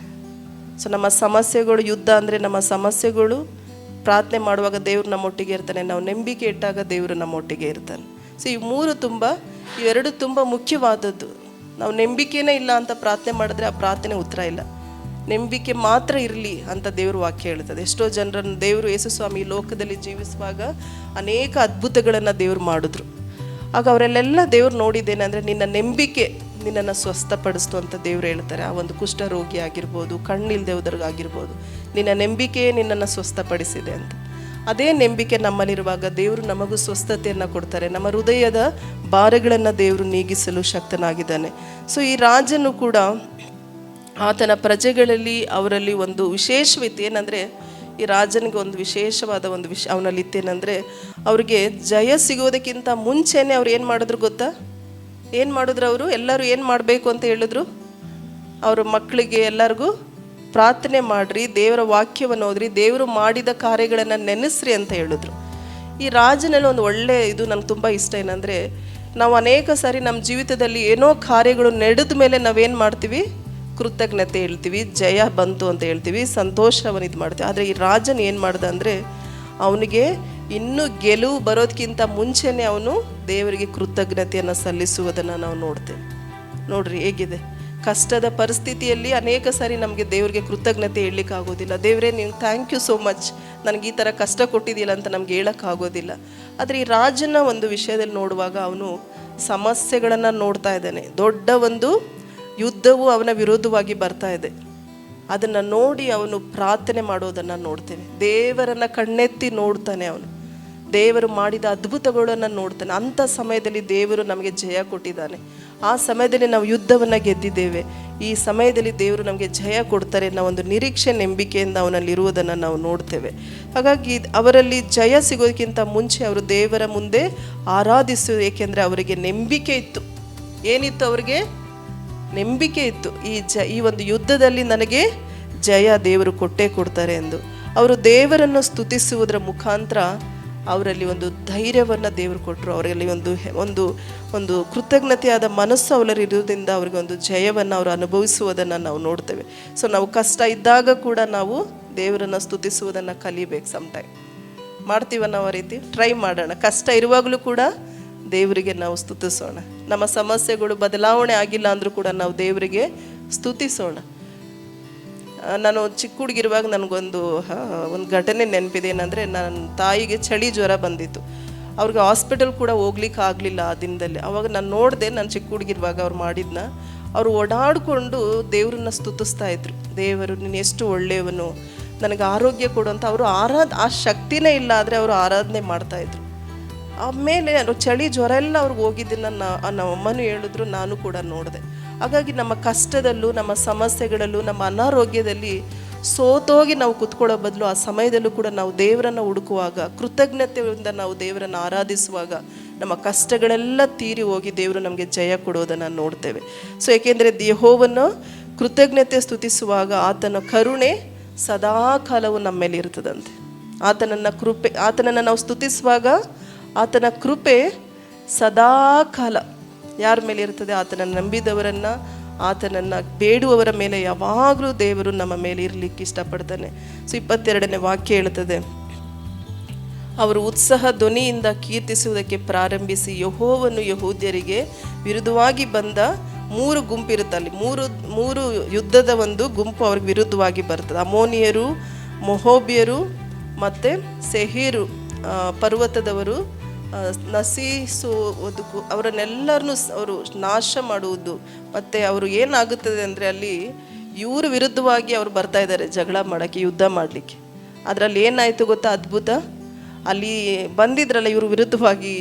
ಸೊ ನಮ್ಮ ಸಮಸ್ಯೆಗಳು, ಯುದ್ಧ ಅಂದರೆ ನಮ್ಮ ಸಮಸ್ಯೆಗಳು, ಪ್ರಾರ್ಥನೆ ಮಾಡುವಾಗ ದೇವರು ನಮ್ಮೊಟ್ಟಿಗೆ ಇರ್ತಾನೆ. ನಾವು ನಂಬಿಕೆ ಇಟ್ಟಾಗ ದೇವರು ನಮ್ಮೊಟ್ಟಿಗೆ ಇರ್ತಾನೆ. ಸೊ ಇವೆರಡು ತುಂಬ ಮುಖ್ಯವಾದದ್ದು. ನಾವು ನಂಬಿಕೆನೇ ಇಲ್ಲ ಅಂತ ಪ್ರಾರ್ಥನೆ ಮಾಡಿದ್ರೆ ಆ ಪ್ರಾರ್ಥನೆ ಉತ್ತರ ಇಲ್ಲ. ನಂಬಿಕೆ ಮಾತ್ರ ಇರಲಿ ಅಂತ ದೇವ್ರ ವಾಕ್ಯ ಹೇಳ್ತದೆ. ಎಷ್ಟೋ ಜನರನ್ನು ದೇವರು ಯೇಸು ಸ್ವಾಮಿ ಲೋಕದಲ್ಲಿ ಜೀವಿಸುವಾಗ ಅನೇಕ ಅದ್ಭುತಗಳನ್ನು ದೇವರು ಮಾಡಿದ್ರು. ಆಗ ಅವರಲ್ಲೆಲ್ಲ ದೇವ್ರು ನೋಡಿದ್ದೇನೆ ಅಂದರೆ ನಿನ್ನ ನಂಬಿಕೆ ನಿನ್ನನ್ನು ಸ್ವಸ್ಥಪಡಿಸ್ತು ಅಂತ ದೇವ್ರು ಹೇಳ್ತಾರೆ. ಆ ಒಂದು ಕುಷ್ಠರೋಗಿ ಆಗಿರ್ಬೋದು, ಕಣ್ಣಿಲ್ದೆವುದರಿಗಾಗಿರ್ಬೋದು, ನಿನ್ನ ನಂಬಿಕೆಯೇ ನಿನ್ನನ್ನು ಸ್ವಸ್ಥಪಡಿಸಿದೆ ಅಂತ. ಅದೇ ನಂಬಿಕೆ ನಮ್ಮಲ್ಲಿರುವಾಗ ದೇವರು ನಮಗೂ ಸ್ವಸ್ಥತೆಯನ್ನು ಕೊಡ್ತಾರೆ. ನಮ್ಮ ಹೃದಯದ ಭಾರಗಳನ್ನು ದೇವರು ನೀಗಿಸಲು ಶಕ್ತನಾಗಿದ್ದಾನೆ. ಸೊ ಈ ರಾಜನು ಕೂಡ ಆತನ ಪ್ರಜೆಗಳಲ್ಲಿ ಅವರಲ್ಲಿ ಒಂದು ವಿಶೇಷವಿತ್ತು. ಏನಂದರೆ ಈ ರಾಜನಿಗೆ ಒಂದು ವಿಶೇಷವಾದ ಒಂದು ಅವನಲ್ಲಿ ಇತ್ತೇನೆಂದರೆ, ಅವ್ರಿಗೆ ಜಯ ಸಿಗೋದಕ್ಕಿಂತ ಮುಂಚೆನೇ ಅವ್ರು ಏನು ಮಾಡಿದ್ರು ಗೊತ್ತಾ? ಏನು ಮಾಡಿದ್ರು ಅವರು? ಎಲ್ಲರೂ ಏನು ಮಾಡಬೇಕು ಅಂತ ಹೇಳಿದ್ರು? ಅವ್ರ ಮಕ್ಕಳಿಗೆ ಎಲ್ಲರಿಗೂ ಪ್ರಾರ್ಥನೆ ಮಾಡಿರಿ, ದೇವರ ವಾಕ್ಯವನ್ನು ಓದ್ರಿ, ದೇವರು ಮಾಡಿದ ಕಾರ್ಯಗಳನ್ನು ನೆನೆಸ್ರಿ ಅಂತ ಹೇಳಿದ್ರು. ಈ ರಾಜನಲ್ಲಿ ಒಂದು ಇದು ನನಗೆ ತುಂಬ ಇಷ್ಟ. ಏನಂದರೆ, ನಾವು ಅನೇಕ ಸಾರಿ ನಮ್ಮ ಜೀವಿತದಲ್ಲಿ ಏನೋ ಕಾರ್ಯಗಳು ನಡೆದ ಮೇಲೆ ನಾವೇನು ಮಾಡ್ತೀವಿ? ಕೃತಜ್ಞತೆ ಹೇಳ್ತೀವಿ, ಜಯ ಬಂತು ಅಂತ ಹೇಳ್ತೀವಿ, ಸಂತೋಷವನ್ನು ಇದು ಮಾಡ್ತೀವಿ. ಆದರೆ ಈ ರಾಜನ ಏನು ಮಾಡ್ದ ಅಂದರೆ, ಅವನಿಗೆ ಇನ್ನೂ ಗೆಲುವು ಬರೋದಕ್ಕಿಂತ ಮುಂಚೆನೇ ಅವನು ದೇವರಿಗೆ ಕೃತಜ್ಞತೆಯನ್ನು ಸಲ್ಲಿಸುವುದನ್ನು ನಾವು ನೋಡ್ತೇವೆ. ನೋಡ್ರಿ ಹೇಗಿದೆ. ಕಷ್ಟದ ಪರಿಸ್ಥಿತಿಯಲ್ಲಿ ಅನೇಕ ಸಾರಿ ನಮಗೆ ದೇವರಿಗೆ ಕೃತಜ್ಞತೆ ಹೇಳಲಿಕ್ಕೆ ಆಗೋದಿಲ್ಲ. ದೇವರೇ ನೀವು ಥ್ಯಾಂಕ್ ಯು ಸೋ ಮಚ್, ನನಗೆ ಈ ಥರ ಕಷ್ಟ ಕೊಟ್ಟಿದ್ದಿಲ್ಲ ಅಂತ ನಮ್ಗೆ ಹೇಳೋಕ್ಕಾಗೋದಿಲ್ಲ. ಆದರೆ ಈ ರಾಜನ ಒಂದು ವಿಷಯದಲ್ಲಿ ನೋಡುವಾಗ ಅವನು ಸಮಸ್ಯೆಗಳನ್ನು ನೋಡ್ತಾ ಇದ್ದಾನೆ. ದೊಡ್ಡ ಒಂದು ಯುದ್ಧವು ಅವನ ವಿರೋಧವಾಗಿ ಬರ್ತಾ ಇದೆ. ಅದನ್ನು ನೋಡಿ ಅವನು ಪ್ರಾರ್ಥನೆ ಮಾಡೋದನ್ನು ನೋಡ್ತೇವೆ. ದೇವರನ್ನು ಕಣ್ಣೆತ್ತಿ ನೋಡ್ತಾನೆ, ಅವನು ದೇವರು ಮಾಡಿದ ಅದ್ಭುತಗಳನ್ನು ನೋಡ್ತಾನೆ. ಅಂಥ ಸಮಯದಲ್ಲಿ ದೇವರು ನಮಗೆ ಜಯ ಕೊಟ್ಟಿದ್ದಾನೆ. ಆ ಸಮಯದಲ್ಲಿ ನಾವು ಯುದ್ಧವನ್ನು ಗೆದ್ದಿದ್ದೇವೆ. ಈ ಸಮಯದಲ್ಲಿ ದೇವರು ನಮಗೆ ಜಯ ಕೊಡ್ತಾರೆ ಅನ್ನೋ ಒಂದು ನಿರೀಕ್ಷೆ, ನಂಬಿಕೆಯಿಂದ ಅವನಲ್ಲಿ ಇರುವುದನ್ನು ನಾವು ನೋಡ್ತೇವೆ. ಹಾಗಾಗಿ ಅವರಲ್ಲಿ ಜಯ ಸಿಗೋದಕ್ಕಿಂತ ಮುಂಚೆ ಅವರು ದೇವರ ಮುಂದೆ ಆರಾಧಿಸು, ಏಕೆಂದರೆ ಅವರಿಗೆ ನಂಬಿಕೆ ಇತ್ತು. ಏನಿತ್ತು? ಅವರಿಗೆ ನಂಬಿಕೆ ಇತ್ತು. ಈ ಒಂದು ಯುದ್ಧದಲ್ಲಿ ನನಗೆ ಜಯ ದೇವರು ಕೊಟ್ಟೇ ಕೊಡ್ತಾರೆ ಎಂದು ಅವರು ದೇವರನ್ನು ಸ್ತುತಿಸುವುದರ ಮುಖಾಂತರ ಅವರಲ್ಲಿ ಒಂದು ಧೈರ್ಯವನ್ನು ದೇವರು ಕೊಟ್ಟರು. ಅವರಲ್ಲಿ ಒಂದು ಕೃತಜ್ಞತೆಯಾದ ಮನಸ್ಸು ಅವರಲ್ಲಿ ಇರುವುದರಿಂದ ಅವರಿಗೆ ಒಂದು ಜಯವನ್ನು ಅವರು ಅನುಭವಿಸುವುದನ್ನು ನಾವು ನೋಡ್ತೇವೆ. ಸೊ ನಾವು ಕಷ್ಟ ಇದ್ದಾಗ ಕೂಡ ನಾವು ದೇವರನ್ನು ಸ್ತುತಿಸುವುದನ್ನು ಕಲಿಬೇಕು. ಸಮ್ಟೈಮ್ ಮಾಡ್ತೀವ ನಾವು ಆ ರೀತಿ ಟ್ರೈ ಮಾಡೋಣ. ಕಷ್ಟ ಇರುವಾಗಲೂ ಕೂಡ ದೇವರಿಗೆ ನಾವು ಸ್ತುತಿಸೋಣ. ನಮ್ಮ ಸಮಸ್ಯೆಗಳು ಬದಲಾವಣೆ ಆಗಿಲ್ಲ ಅಂದರೂ ಕೂಡ ನಾವು ದೇವರಿಗೆ ಸ್ತುತಿಸೋಣ. ನಾನು ಚಿಕ್ಕ ಹುಡುಗಿರುವಾಗ ನನಗೊಂದು ಘಟನೆ ನೆನಪಿದೆ. ಏನಂದರೆ, ನನ್ನ ತಾಯಿಗೆ ಚಳಿ ಜ್ವರ ಬಂದಿತ್ತು. ಅವ್ರಿಗೆ ಹಾಸ್ಪಿಟಲ್ ಕೂಡ ಹೋಗ್ಲಿಕ್ಕೆ ಆಗಲಿಲ್ಲ ಆ ದಿನದಲ್ಲಿ. ಅವಾಗ ನಾನು ನೋಡಿದೆ, ನಾನು ಚಿಕ್ಕ ಹುಡುಗಿರುವಾಗ ಅವ್ರು ಮಾಡಿದ್ನ. ಅವರು ಓಡಾಡಿಕೊಂಡು ದೇವ್ರನ್ನ ಸ್ತುತಿಸ್ತಾ ಇದ್ರು. ದೇವರು ನೀನು ಎಷ್ಟು ಒಳ್ಳೆಯವನು, ನನಗೆ ಆರೋಗ್ಯ ಕೊಡು ಅಂತ. ಅವರು ಆ ಶಕ್ತಿನೇ ಇಲ್ಲ, ಆದರೆ ಅವರು ಆರಾಧನೆ ಮಾಡ್ತಾಯಿದ್ರು. ಆಮೇಲೆ ಚಳಿ ಜ್ವರ ಎಲ್ಲ ಅವ್ರಿಗೆ ಹೋಗಿದ್ದನ್ನು ನಮ್ಮ ಅಮ್ಮನೂ ಹೇಳಿದ್ರು, ನಾನು ಕೂಡ ನೋಡಿದೆ. ಹಾಗಾಗಿ ನಮ್ಮ ಕಷ್ಟದಲ್ಲೂ, ನಮ್ಮ ಸಮಸ್ಯೆಗಳಲ್ಲೂ, ನಮ್ಮ ಅನಾರೋಗ್ಯದಲ್ಲಿ ಸೋತೋಗಿ ನಾವು ಕೂತ್ಕೊಳ್ಳೋ ಬದಲು ಆ ಸಮಯದಲ್ಲೂ ಕೂಡ ನಾವು ದೇವರನ್ನು ಹುಡುಕುವಾಗ, ಕೃತಜ್ಞತೆಯಿಂದ ನಾವು ದೇವರನ್ನು ಆರಾಧಿಸುವಾಗ ನಮ್ಮ ಕಷ್ಟಗಳೆಲ್ಲ ತೀರಿ ಹೋಗಿ ದೇವರು ನಮಗೆ ಜಯ ಕೊಡೋದನ್ನು ನೋಡ್ತೇವೆ. ಸೊ ಏಕೆಂದರೆ ಯೆಹೋವನು ಕೃತಜ್ಞತೆ ಸ್ತುತಿಸುವಾಗ ಆತನ ಕರುಣೆ ಸದಾ ಕಾಲವು ನಮ್ಮ ಮೇಲೆ ಇರ್ತದಂತೆ. ಆತನನ್ನು ನಾವು ಸ್ತುತಿಸುವಾಗ ಆತನ ಕೃಪೆ ಸದಾ ಕಾಲ ಯಾರ ಮೇಲೆ ಇರ್ತದೆ? ಆತನನ್ನು ನಂಬಿದವರನ್ನು, ಆತನನ್ನು ಬೇಡುವವರ ಮೇಲೆ ಯಾವಾಗಲೂ ದೇವರು ನಮ್ಮ ಮೇಲೆ ಇರಲಿಕ್ಕೆ ಇಷ್ಟಪಡ್ತಾನೆ. ಸೊ 22ನೇ ವಾಕ್ಯ ಹೇಳ್ತದೆ, ಅವರು ಉತ್ಸಾಹ ಧ್ವನಿಯಿಂದ ಕೀರ್ತಿಸುವುದಕ್ಕೆ ಪ್ರಾರಂಭಿಸಿ ಯೆಹೋವನು ಯೆಹೂದ್ಯರಿಗೆ ವಿರುದ್ಧವಾಗಿ ಬಂದ 3 ಗುಂಪು ಇರುತ್ತೆ. ಅಲ್ಲಿ ಮೂರು ಯುದ್ಧದ ಒಂದು ಗುಂಪು ಅವ್ರಿಗೆ ವಿರುದ್ಧವಾಗಿ ಬರ್ತದೆ. ಅಮೋನಿಯರು, ಮೊಹೋಬಿಯರು ಮತ್ತು ಸೆಹೀರು ಪರ್ವತದವರು ನಶಿಸುವುದಕ್ಕೂ ಅವರನ್ನೆಲ್ಲರನ್ನೂ ಅವರು ನಾಶ ಮಾಡುವುದು. ಮತ್ತು ಅವರು ಏನಾಗುತ್ತದೆ ಅಂದರೆ, ಅಲ್ಲಿ ಇವರು ವಿರುದ್ಧವಾಗಿ ಅವರು ಬರ್ತಾ ಇದ್ದಾರೆ ಜಗಳ ಮಾಡೋಕ್ಕೆ, ಯುದ್ಧ ಮಾಡಲಿಕ್ಕೆ. ಅದರಲ್ಲಿ ಏನಾಯಿತು ಗೊತ್ತಾ? ಅದ್ಭುತ. ಅಲ್ಲಿ ಬಂದಿದ್ರಲ್ಲ ಇವರು ವಿರುದ್ಧವಾಗಿ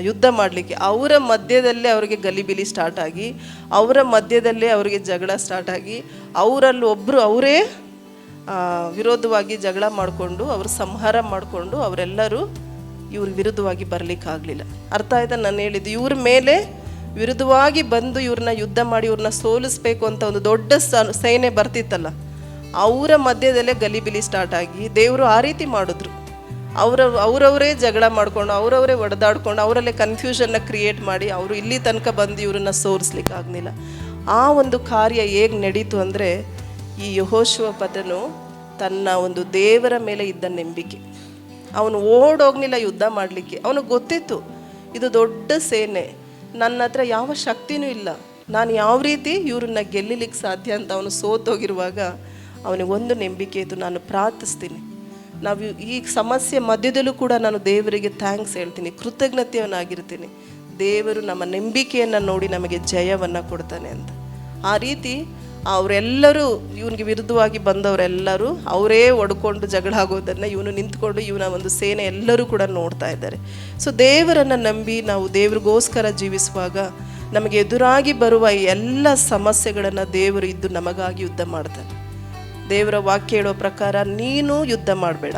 ಯುದ್ಧ ಮಾಡಲಿಕ್ಕೆ, ಅವರ ಮಧ್ಯದಲ್ಲೇ ಅವರಿಗೆ ಗಲಿಬಿಲಿ ಸ್ಟಾರ್ಟ್ ಆಗಿ, ಅವರ ಮಧ್ಯದಲ್ಲೇ ಅವರಿಗೆ ಜಗಳ ಸ್ಟಾರ್ಟ್ ಆಗಿ, ಅವರಲ್ಲಿ ಒಬ್ಬರು ಅವರೇ ವಿರೋಧವಾಗಿ ಜಗಳ ಮಾಡಿಕೊಂಡು ಅವರು ಸಂಹಾರ ಮಾಡಿಕೊಂಡು ಅವರೆಲ್ಲರೂ ಇವ್ರ ವಿರುದ್ಧವಾಗಿ ಬರಲಿಕ್ಕಾಗಲಿಲ್ಲ. ಅರ್ಥ ಆಯ್ತಾ ನಾನು ಹೇಳಿದ್ದು? ಇವ್ರ ಮೇಲೆ ವಿರುದ್ಧವಾಗಿ ಬಂದು ಇವ್ರನ್ನ ಯುದ್ಧ ಮಾಡಿ ಇವ್ರನ್ನ ಸೋಲಿಸ್ಬೇಕು ಅಂತ ಒಂದು ದೊಡ್ಡ ಸೇನೆ ಬರ್ತಿತ್ತಲ್ಲ, ಅವರ ಮಧ್ಯದಲ್ಲೇ ಗಲಿಬಿಲಿ ಸ್ಟಾರ್ಟ್ ಆಗಿ ದೇವರು ಆ ರೀತಿ ಮಾಡಿದ್ರು. ಅವರವರೇ ಜಗಳ ಮಾಡಿಕೊಂಡು, ಅವರವರೇ ಒಡೆದಾಡ್ಕೊಂಡು, ಅವರಲ್ಲೇ ಕನ್ಫ್ಯೂಷನ್ನ ಕ್ರಿಯೇಟ್ ಮಾಡಿ ಅವರು ಇಲ್ಲಿ ತನಕ ಬಂದು ಇವ್ರನ್ನ ಸೋಲಿಸ್ಲಿಕ್ಕೆ ಆಗಲಿಲ್ಲ. ಆ ಒಂದು ಕಾರ್ಯ ಹೇಗೆ ನಡೀತು ಅಂದರೆ, ಈ ಯೆಹೋಶುವನು ತನ್ನ ಒಂದು ದೇವರ ಮೇಲೆ ಇದ್ದ ನಂಬಿಕೆ, ಅವನು ಓಡೋಗ್ಲಿಲ್ಲ ಯುದ್ಧ ಮಾಡಲಿಕ್ಕೆ. ಅವನಿಗೆ ಗೊತ್ತಿತ್ತು ಇದು ದೊಡ್ಡ ಸೇನೆ, ನನ್ನ ಹತ್ರ ಯಾವ ಶಕ್ತಿನೂ ಇಲ್ಲ, ನಾನು ಯಾವ ರೀತಿ ಇವ್ರನ್ನ ಗೆಲ್ಲಲಿಕ್ಕೆ ಸಾಧ್ಯ ಅಂತ ಅವನು ಸೋತೋಗಿರುವಾಗ ಅವನಿಗೊಂದು ನಂಬಿಕೆ ಇತ್ತು, ನಾನು ಪ್ರಾರ್ಥಿಸ್ತೀನಿ. ನಾವು ಈ ಸಮಸ್ಯೆ ಮಧ್ಯದಲ್ಲೂ ಕೂಡ ನಾನು ದೇವರಿಗೆ ಥ್ಯಾಂಕ್ಸ್ ಹೇಳ್ತೀನಿ, ಕೃತಜ್ಞತೆಯವನಾಗಿರ್ತೀನಿ. ದೇವರು ನಮ್ಮ ನಂಬಿಕೆಯನ್ನು ನೋಡಿ ನಮಗೆ ಜಯವನ್ನು ಕೊಡ್ತಾನೆ ಅಂತ. ಆ ರೀತಿ ಅವರೆಲ್ಲರೂ ಇವನಿಗೆ ವಿರುದ್ಧವಾಗಿ ಬಂದವರೆಲ್ಲರೂ ಅವರೇ ಒಡ್ಕೊಂಡು ಜಗಳ ಆಗೋದನ್ನು ಇವನು ನಿಂತ್ಕೊಂಡು ಇವನ ಒಂದು ಸೇನೆ ಎಲ್ಲರೂ ಕೂಡ ನೋಡ್ತಾ ಇದ್ದಾರೆ. ಸೊ ದೇವರನ್ನು ನಂಬಿ ನಾವು ದೇವರಿಗೋಸ್ಕರ ಜೀವಿಸುವಾಗ ನಮಗೆ ಎದುರಾಗಿ ಬರುವ ಎಲ್ಲ ಸಮಸ್ಯೆಗಳನ್ನು ದೇವರು ಇದ್ದು ನಮಗಾಗಿ ಯುದ್ಧ ಮಾಡ್ತಾನೆ. ದೇವರ ವಾಕ್ಯ ಹೇಳೋ ಪ್ರಕಾರ ನೀನು ಯುದ್ಧ ಮಾಡಬೇಡ.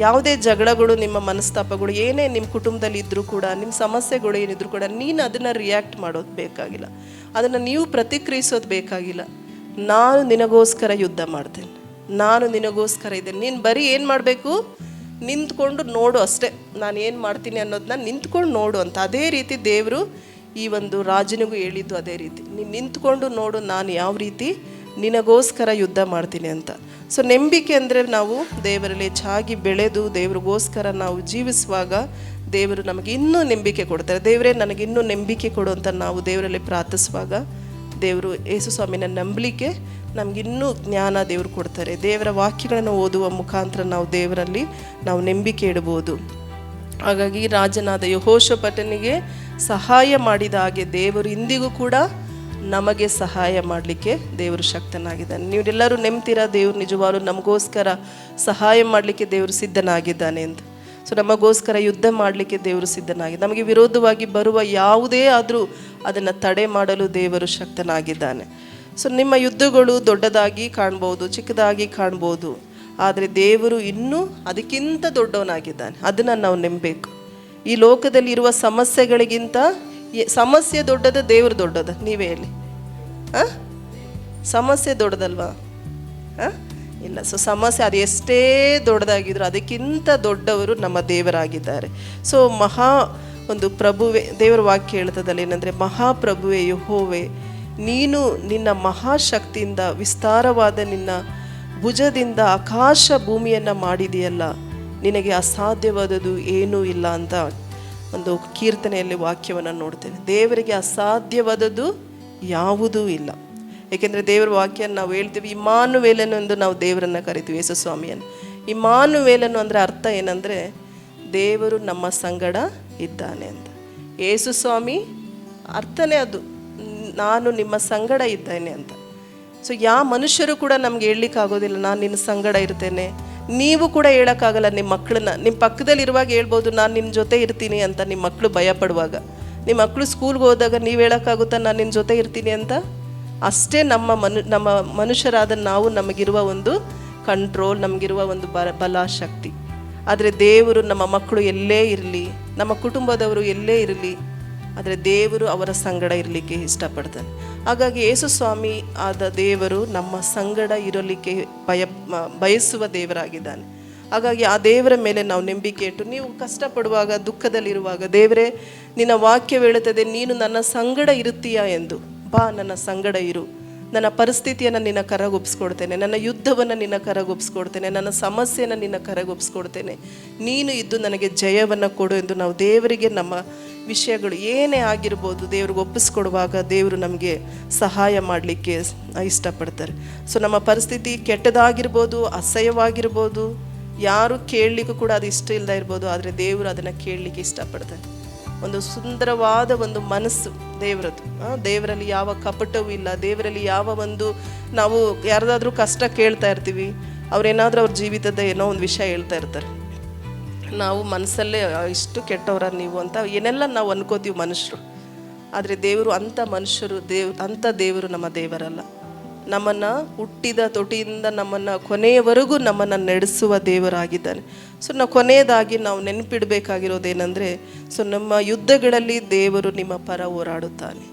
ಯಾವುದೇ ಜಗಳಗಳು, ನಿಮ್ಮ ಮನಸ್ತಾಪಗಳು ಏನೇ ನಿಮ್ಮ ಕುಟುಂಬದಲ್ಲಿ ಇದ್ದರೂ ಕೂಡ, ನಿಮ್ಮ ಸಮಸ್ಯೆಗಳು ಏನಿದ್ರು ಕೂಡ ನೀನು ಅದನ್ನು ರಿಯಾಕ್ಟ್ ಮಾಡೋದು ಬೇಕಾಗಿಲ್ಲ, ಅದನ್ನು ನೀವು ಪ್ರತಿಕ್ರಿಯಿಸೋದು ಬೇಕಾಗಿಲ್ಲ. ನಾನು ನಿನಗೋಸ್ಕರ ಯುದ್ಧ ಮಾಡ್ತೇನೆ, ನಾನು ನಿನಗೋಸ್ಕರ ಇದ್ದೇನೆ. ನೀನು ಬರೀ ಏನು ಮಾಡಬೇಕು? ನಿಂತ್ಕೊಂಡು ನೋಡು ಅಷ್ಟೇ, ನಾನು ಏನು ಮಾಡ್ತೀನಿ ಅನ್ನೋದನ್ನ ನಿಂತ್ಕೊಂಡು ನೋಡು ಅಂತ. ಅದೇ ರೀತಿ ದೇವರು ಈ ಒಂದು ರಾಜನಿಗೂ ಹೇಳಿದ್ದು ಅದೇ ರೀತಿ, ನೀನು ನಿಂತ್ಕೊಂಡು ನೋಡು ನಾನು ಯಾವ ರೀತಿ ನಿನಗೋಸ್ಕರ ಯುದ್ಧ ಮಾಡ್ತೀನಿ ಅಂತ. ಸೊ ನಂಬಿಕೆ ಅಂದರೆ ನಾವು ದೇವರಲ್ಲಿ ಹೆಚ್ಚಾಗಿ ಬೆಳೆದು ದೇವರಿಗೋಸ್ಕರ ನಾವು ಜೀವಿಸುವಾಗ ದೇವರು ನಮಗೆ ಇನ್ನೂ ನಂಬಿಕೆ ಕೊಡ್ತಾರೆ. ದೇವರೇ ನನಗೆ ಇನ್ನೂ ನಂಬಿಕೆ ಕೊಡು ಅಂತ ನಾವು ದೇವರಲ್ಲಿ ಪ್ರಾರ್ಥಿಸುವಾಗ ದೇವರು ಯೇಸು ಸ್ವಾಮಿನ ನಂಬಲಿಕ್ಕೆ ನಮಗಿನ್ನೂ ಜ್ಞಾನ ದೇವರು ಕೊಡ್ತಾರೆ. ದೇವರ ವಾಕ್ಯಗಳನ್ನು ಓದುವ ಮುಖಾಂತರ ನಾವು ದೇವರಲ್ಲಿ ನಾವು ನಂಬಿಕೆ ಇಡಬಹುದು. ಹಾಗಾಗಿ ರಾಜನಾದ ಯೆಹೋಷಾಫಾಟನಿಗೆ ಸಹಾಯ ಮಾಡಿದ ಹಾಗೆ ದೇವರು ಇಂದಿಗೂ ಕೂಡ ನಮಗೆ ಸಹಾಯ ಮಾಡಲಿಕ್ಕೆ ದೇವರು ಶಕ್ತನಾಗಿದ್ದಾನೆ. ನೀವೆಲ್ಲರೂ ನೆಮ್ತೀರಾ ದೇವರು ನಿಜವಾಗ್ಲೂ ನಮಗೋಸ್ಕರ ಸಹಾಯ ಮಾಡಲಿಕ್ಕೆ ದೇವರು ಸಿದ್ಧನಾಗಿದ್ದಾನೆ ಎಂದು. ಸೊ ನಮಗೋಸ್ಕರ ಯುದ್ಧ ಮಾಡಲಿಕ್ಕೆ ದೇವರು ಸಿದ್ಧನಾಗಿದೆ. ನಮಗೆ ವಿರೋಧವಾಗಿ ಬರುವ ಯಾವುದೇ ಆದರೂ ಅದನ್ನು ತಡೆ ಮಾಡಲು ದೇವರು ಶಕ್ತನಾಗಿದ್ದಾನೆ. ಸೊ ನಿಮ್ಮ ಯುದ್ಧಗಳು ದೊಡ್ಡದಾಗಿ ಕಾಣ್ಬೋದು, ಚಿಕ್ಕದಾಗಿ ಕಾಣ್ಬೋದು, ಆದರೆ ದೇವರು ಇನ್ನೂ ಅದಕ್ಕಿಂತ ದೊಡ್ಡವನಾಗಿದ್ದಾನೆ. ಅದನ್ನು ನಾವು ನಂಬಬೇಕು. ಈ ಲೋಕದಲ್ಲಿ ಇರುವ ಸಮಸ್ಯೆಗಳಿಗಿಂತ ಸಮಸ್ಯೆ ದೊಡ್ಡದ, ದೇವರು ದೊಡ್ಡದ? ನೀವೇ ಹೇಳಿ. ಸಮಸ್ಯೆ ದೊಡ್ಡದಲ್ವಾ? ಇಲ್ಲ. ಸೊ ಸಮಸ್ಯೆ ಅದು ಎಷ್ಟೇ ದೊಡ್ಡದಾಗಿದ್ರು ಅದಕ್ಕಿಂತ ದೊಡ್ಡವರು ನಮ್ಮ ದೇವರಾಗಿದ್ದಾರೆ. ಸೊ ಒಂದು ಪ್ರಭುವೆ, ದೇವರ ವಾಕ್ಯ ಹೇಳ್ತದಲ್ಲಿ ಏನಂದರೆ, ಮಹಾಪ್ರಭುವೆ ಯೆಹೋವೇ, ನೀನು ನಿನ್ನ ಮಹಾಶಕ್ತಿಯಿಂದ ವಿಸ್ತಾರವಾದ ನಿನ್ನ ಭುಜದಿಂದ ಆಕಾಶ ಭೂಮಿಯನ್ನು ಮಾಡಿದೆಯಲ್ಲ, ನಿನಗೆ ಅಸಾಧ್ಯವಾದದ್ದು ಏನೂ ಇಲ್ಲ ಅಂತ ಒಂದು ಕೀರ್ತನೆಯಲ್ಲಿ ವಾಕ್ಯವನ್ನು ನೋಡ್ತೇವೆ. ದೇವರಿಗೆ ಅಸಾಧ್ಯವಾದದ್ದು ಯಾವುದೂ ಇಲ್ಲ. ಏಕೆಂದರೆ ದೇವರ ವಾಕ್ಯ ನಾವು ಹೇಳ್ತೀವಿ, ಇಮ್ಮಾನುವೇಲನು ಎಂದು ನಾವು ದೇವರನ್ನು ಕರಿತೀವಿ, ಯೇಸು ಸ್ವಾಮಿಯನ್ನು. ಇಮ್ಮಾನುವೇಲನು ಅಂದರೆ ಅರ್ಥ ಏನಂದರೆ, ದೇವರು ನಮ್ಮ ಸಂಗಡ ಇದ್ದಾನೆ ಅಂತ. ಯೇಸು ಸ್ವಾಮಿ ಅರ್ಥನೇ ಅದು, ನಾನು ನಿಮ್ಮ ಸಂಗಡ ಇದ್ದೇನೆ ಅಂತ. ಸೊ ಯಾವ ಮನುಷ್ಯರು ಕೂಡ ನಮ್ಗೆ ಹೇಳಲಿಕ್ಕಾಗೋದಿಲ್ಲ ನಾನು ನಿನ್ನ ಸಂಗಡ ಇರ್ತೇನೆ. ನೀವು ಕೂಡ ಹೇಳೋಕ್ಕಾಗಲ್ಲ. ನಿಮ್ಮ ಮಕ್ಕಳನ್ನ ನಿಮ್ಮ ಪಕ್ಕದಲ್ಲಿರುವಾಗ ಹೇಳ್ಬೋದು ನಾನು ನಿನ್ನ ಜೊತೆ ಇರ್ತೀನಿ ಅಂತ. ನಿಮ್ಮ ಮಕ್ಕಳು ಭಯ ಪಡುವಾಗ, ನಿಮ್ಮ ಮಕ್ಕಳು ಸ್ಕೂಲ್ಗೆ ಹೋದಾಗ ನೀವು ಹೇಳೋಕ್ಕಾಗುತ್ತಾ ನಾನು ನಿನ್ನ ಜೊತೆ ಇರ್ತೀನಿ ಅಂತ? ಅಷ್ಟೇ ನಮ್ಮ ಮನುಷ್ಯರಾದ ನಾವು, ನಮಗಿರುವ ಒಂದು ಕಂಟ್ರೋಲ್, ನಮಗಿರುವ ಒಂದು ಬಲ, ಶಕ್ತಿ. ಆದರೆ ದೇವರು ನಮ್ಮ ಮಕ್ಕಳು ಎಲ್ಲೇ ಇರಲಿ, ನಮ್ಮ ಕುಟುಂಬದವರು ಎಲ್ಲೇ ಇರಲಿ, ಆದರೆ ದೇವರು ಅವರ ಸಂಗಡ ಇರಲಿಕ್ಕೆ ಇಷ್ಟಪಡ್ತಾನೆ. ಹಾಗಾಗಿ ಯೇಸು ಸ್ವಾಮಿ ಆದ ದೇವರು ನಮ್ಮ ಸಂಗಡ ಇರಲಿಕ್ಕೆ ಬಯಸುವ ದೇವರಾಗಿದ್ದಾನೆ. ಹಾಗಾಗಿ ಆ ದೇವರ ಮೇಲೆ ನಾವು ನಂಬಿಕೆ ಇಟ್ಟು, ನೀವು ಕಷ್ಟಪಡುವಾಗ, ದುಃಖದಲ್ಲಿರುವಾಗ, ದೇವರೇ ನಿನ್ನ ವಾಕ್ಯ ಹೇಳುತ್ತದೆ ನೀನು ನನ್ನ ಸಂಗಡ ಇರುತ್ತೀಯಾ ಎಂದು. ಬಾ, ನನ್ನ ಸಂಗಡ ಇರು. ನನ್ನ ಪರಿಸ್ಥಿತಿಯನ್ನು ನಿನ್ನ ಕರಗೊಪ್ಪಿಸ್ಕೊಡ್ತೇನೆ, ನನ್ನ ಯುದ್ಧವನ್ನು ನಿನ್ನ ಕರಗೊಪ್ಪಿಸ್ಕೊಡ್ತೇನೆ, ನನ್ನ ಸಮಸ್ಯೆಯನ್ನು ನಿನ್ನ ಕರಗೊಪ್ಪಿಸ್ಕೊಡ್ತೇನೆ, ನೀನು ಇದ್ದು ನನಗೆ ಜಯವನ್ನು ಕೊಡು ಎಂದು ನಾವು ದೇವರಿಗೆ ನಮ್ಮ ವಿಷಯಗಳು ಏನೇ ಆಗಿರ್ಬೋದು ದೇವ್ರಿಗೆ ಒಪ್ಪಿಸ್ಕೊಡುವಾಗ ದೇವರು ನಮಗೆ ಸಹಾಯ ಮಾಡಲಿಕ್ಕೆ ಇಷ್ಟಪಡ್ತಾರೆ. ಸೊ ನಮ್ಮ ಪರಿಸ್ಥಿತಿ ಕೆಟ್ಟದಾಗಿರ್ಬೋದು, ಅಸಹ್ಯವಾಗಿರ್ಬೋದು, ಯಾರು ಕೇಳಲಿಕ್ಕೂ ಕೂಡ ಅದು ಇಷ್ಟ ಇಲ್ಲದೆ ಇರ್ಬೋದು, ಆದರೆ ದೇವರು ಅದನ್ನು ಕೇಳಲಿಕ್ಕೆ ಇಷ್ಟಪಡ್ತಾರೆ. ಒಂದು ಸುಂದರವಾದ ಒಂದು ಮನಸ್ಸು ದೇವರದ್ದು. ದೇವರಲ್ಲಿ ಯಾವ ಕಪಟವೂ ಇಲ್ಲ. ದೇವರಲ್ಲಿ ಯಾವ ಒಂದು, ನಾವು ಯಾರ್ದಾದ್ರೂ ಕಷ್ಟ ಕೇಳ್ತಾ ಇರ್ತೀವಿ, ಅವ್ರೇನಾದರೂ ಅವ್ರ ಜೀವಿತದ ಏನೋ ಒಂದು ವಿಷಯ ಹೇಳ್ತಾ ಇರ್ತಾರೆ, ನಾವು ಮನಸ್ಸಲ್ಲೇ ಇಷ್ಟು ಕೆಟ್ಟವರ ನೀವು ಅಂತ ಏನೆಲ್ಲ ನಾವು ಅನ್ಕೋತೀವಿ ಮನುಷ್ಯರು. ಆದರೆ ದೇವರು ಅಂಥ ಮನುಷ್ಯರು, ಅಂಥ ದೇವರು ನಮ್ಮ ದೇವರಲ್ಲ. ನಮ್ಮನ್ನು ಹುಟ್ಟಿದ ತೊಟಿಯಿಂದ ನಮ್ಮನ್ನು ಕೊನೆಯವರೆಗೂ ನಮ್ಮನ್ನು ನಡೆಸುವ ದೇವರಾಗಿದ್ದಾನೆ. ಸೊ ನಾವು ಕೊನೆಯದಾಗಿ ನಾವು ನೆನಪಿಡಬೇಕಾಗಿರೋದೇನೆಂದರೆ, ಸೊ ನಮ್ಮ ಯುದ್ಧಗಳಲ್ಲಿ ದೇವರು ನಿಮ್ಮ ಪರ ಹೋರಾಡುತ್ತಾನೆ.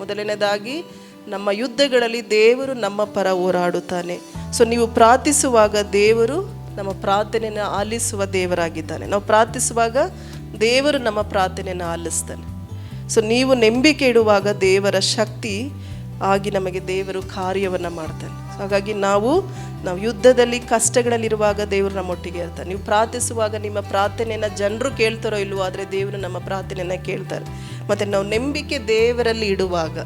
ಮೊದಲನೇದಾಗಿ ನಮ್ಮ ಯುದ್ಧಗಳಲ್ಲಿ ದೇವರು ನಮ್ಮ ಪರ ಹೋರಾಡುತ್ತಾನೆ. ಸೊ ನೀವು ಪ್ರಾರ್ಥಿಸುವಾಗ ದೇವರು ನಮ್ಮ ಪ್ರಾರ್ಥನೆಯನ್ನು ಆಲಿಸುವ ದೇವರಾಗಿದ್ದಾನೆ. ನಾವು ಪ್ರಾರ್ಥಿಸುವಾಗ ದೇವರು ನಮ್ಮ ಪ್ರಾರ್ಥನೆಯನ್ನು ಆಲಿಸ್ತಾನೆ. ಸೊ ನೀವು ನಂಬಿಕೆ ಇಡುವಾಗ ದೇವರ ಶಕ್ತಿ ಆಗಿ ನಮಗೆ ದೇವರು ಕಾರ್ಯವನ್ನು ಮಾಡ್ತಾನೆ. ಹಾಗಾಗಿ ನಾವು ಯುದ್ಧದಲ್ಲಿ ಕಷ್ಟಗಳಲ್ಲಿರುವಾಗ ದೇವರು ನಮ್ಮೊಟ್ಟಿಗೆ ಇರ್ತಾನೆ. ನೀವು ಪ್ರಾರ್ಥಿಸುವಾಗ ನಿಮ್ಮ ಪ್ರಾರ್ಥನೆಯನ್ನು ಜನರು ಕೇಳ್ತಾರೋ ಇಲ್ವೋ, ಆದರೆ ದೇವರು ನಮ್ಮ ಪ್ರಾರ್ಥನೆಯನ್ನು ಕೇಳ್ತಾರೆ. ಮತ್ತು ನಾವು ನಂಬಿಕೆ ದೇವರಲ್ಲಿ ಇಡುವಾಗ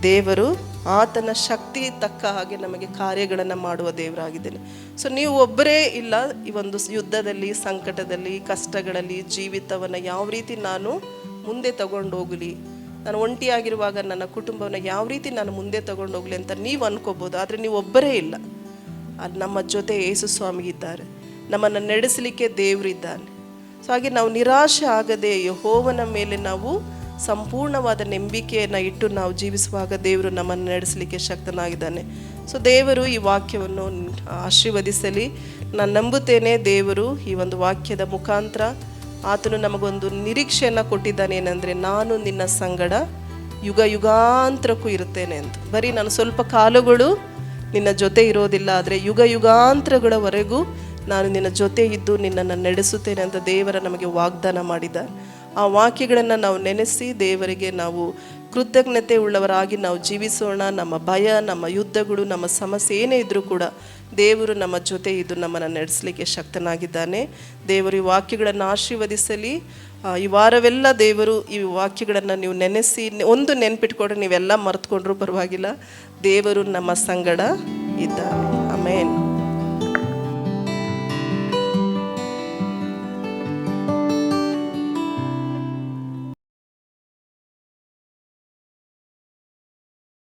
ದೇವರು ಆತನ ಶಕ್ತಿ ತಕ್ಕ ಹಾಗೆ ನಮಗೆ ಕಾರ್ಯಗಳನ್ನು ಮಾಡುವ ದೇವರಾಗಿದ್ದೇನೆ. ಸೊ ನೀವು ಒಬ್ಬರೇ ಇಲ್ಲ ಈ ಒಂದು ಯುದ್ಧದಲ್ಲಿ, ಸಂಕಟದಲ್ಲಿ, ಕಷ್ಟಗಳಲ್ಲಿ ಜೀವಿತವನ್ನು ಯಾವ ರೀತಿ ನಾನು ಮುಂದೆ ತಗೊಂಡೋಗಲಿ, ನಾನು ಒಂಟಿಯಾಗಿರುವಾಗ ನನ್ನ ಕುಟುಂಬವನ್ನು ಯಾವ ರೀತಿ ನಾನು ಮುಂದೆ ತಗೊಂಡೋಗ್ಲಿ ಅಂತ ನೀವು ಅನ್ಕೋಬೋದು. ಆದರೆ ನೀವು ಒಬ್ಬರೇ ಇಲ್ಲ, ಅಲ್ಲಿ ನಮ್ಮ ಜೊತೆ ಯೇಸು ಸ್ವಾಮಿ ಇದ್ದಾರೆ, ನಮ್ಮನ್ನು ನಡೆಸಲಿಕ್ಕೆ ದೇವರಿದ್ದಾನೆ. ಸೊ ಹಾಗೆ ನಾವು ನಿರಾಶೆ ಆಗದೆ ಯೆಹೋವನ ಮೇಲೆ ನಾವು ಸಂಪೂರ್ಣವಾದ ನಂಬಿಕೆಯನ್ನು ಇಟ್ಟು ನಾವು ಜೀವಿಸುವಾಗ ದೇವರು ನಮ್ಮನ್ನು ನಡೆಸಲಿಕ್ಕೆ ಶಕ್ತನಾಗಿದ್ದಾನೆ. ಸೊ ದೇವರು ಈ ವಾಕ್ಯವನ್ನು ಆಶೀರ್ವದಿಸಲಿ. ನಾನು ನಂಬುತ್ತೇನೆ ದೇವರು ಈ ಒಂದು ವಾಕ್ಯದ ಮುಖಾಂತರ ಆತನು ನಮಗೊಂದು ನಿರೀಕ್ಷೆಯನ್ನು ಕೊಟ್ಟಿದ್ದಾನೆ. ಏನಂದರೆ, ನಾನು ನಿನ್ನ ಸಂಗಡ ಯುಗ ಯುಗಾಂತರಕ್ಕೂ ಇರುತ್ತೇನೆ ಅಂತ. ಬರೀ ನಾನು ಸ್ವಲ್ಪ ಕಾಲಗಳು ನಿನ್ನ ಜೊತೆ ಇರೋದಿಲ್ಲ, ಆದರೆ ಯುಗ ಯುಗಾಂತರಗಳವರೆಗೂ ನಾನು ನಿನ್ನ ಜೊತೆ ಇದ್ದು ನಿನ್ನನ್ನು ನಡೆಸುತ್ತೇನೆ ಅಂತ ದೇವರ ನಮಗೆ ವಾಗ್ದಾನ ಮಾಡಿದ್ದಾರೆ. ಆ ವಾಕ್ಯಗಳನ್ನು ನಾವು ನೆನೆಸಿ ದೇವರಿಗೆ ನಾವು ಕೃತಜ್ಞತೆ ಉಳ್ಳವರಾಗಿ ನಾವು ಜೀವಿಸೋಣ. ನಮ್ಮ ಭಯ, ನಮ್ಮ ಯುದ್ಧಗಳು, ನಮ್ಮ ಸಮಸ್ಯೆ ಏನೇ ಇದ್ದರೂ ಕೂಡ ದೇವರು ನಮ್ಮ ಜೊತೆ ಇದ್ದು ನಮ್ಮನ್ನು ನಡೆಸಲಿಕ್ಕೆ ಶಕ್ತನಾಗಿದ್ದಾನೆ. ದೇವರು ಈ ವಾಕ್ಯಗಳನ್ನು ಆಶೀರ್ವದಿಸಲಿ. ಈ ವಾರವೆಲ್ಲ ದೇವರು ಈ ವಾಕ್ಯಗಳನ್ನು ನೀವು ನೆನೆಸಿ, ಒಂದು ನೆನ್ಪಿಟ್ಕೊಂಡ್ರೆ ನೀವೆಲ್ಲ ಮರೆತುಕೊಂಡ್ರೂ ಪರವಾಗಿಲ್ಲ, ದೇವರು ನಮ್ಮ ಸಂಗಡ ಇದ್ದಾನೆ. ಆಮೆನ್.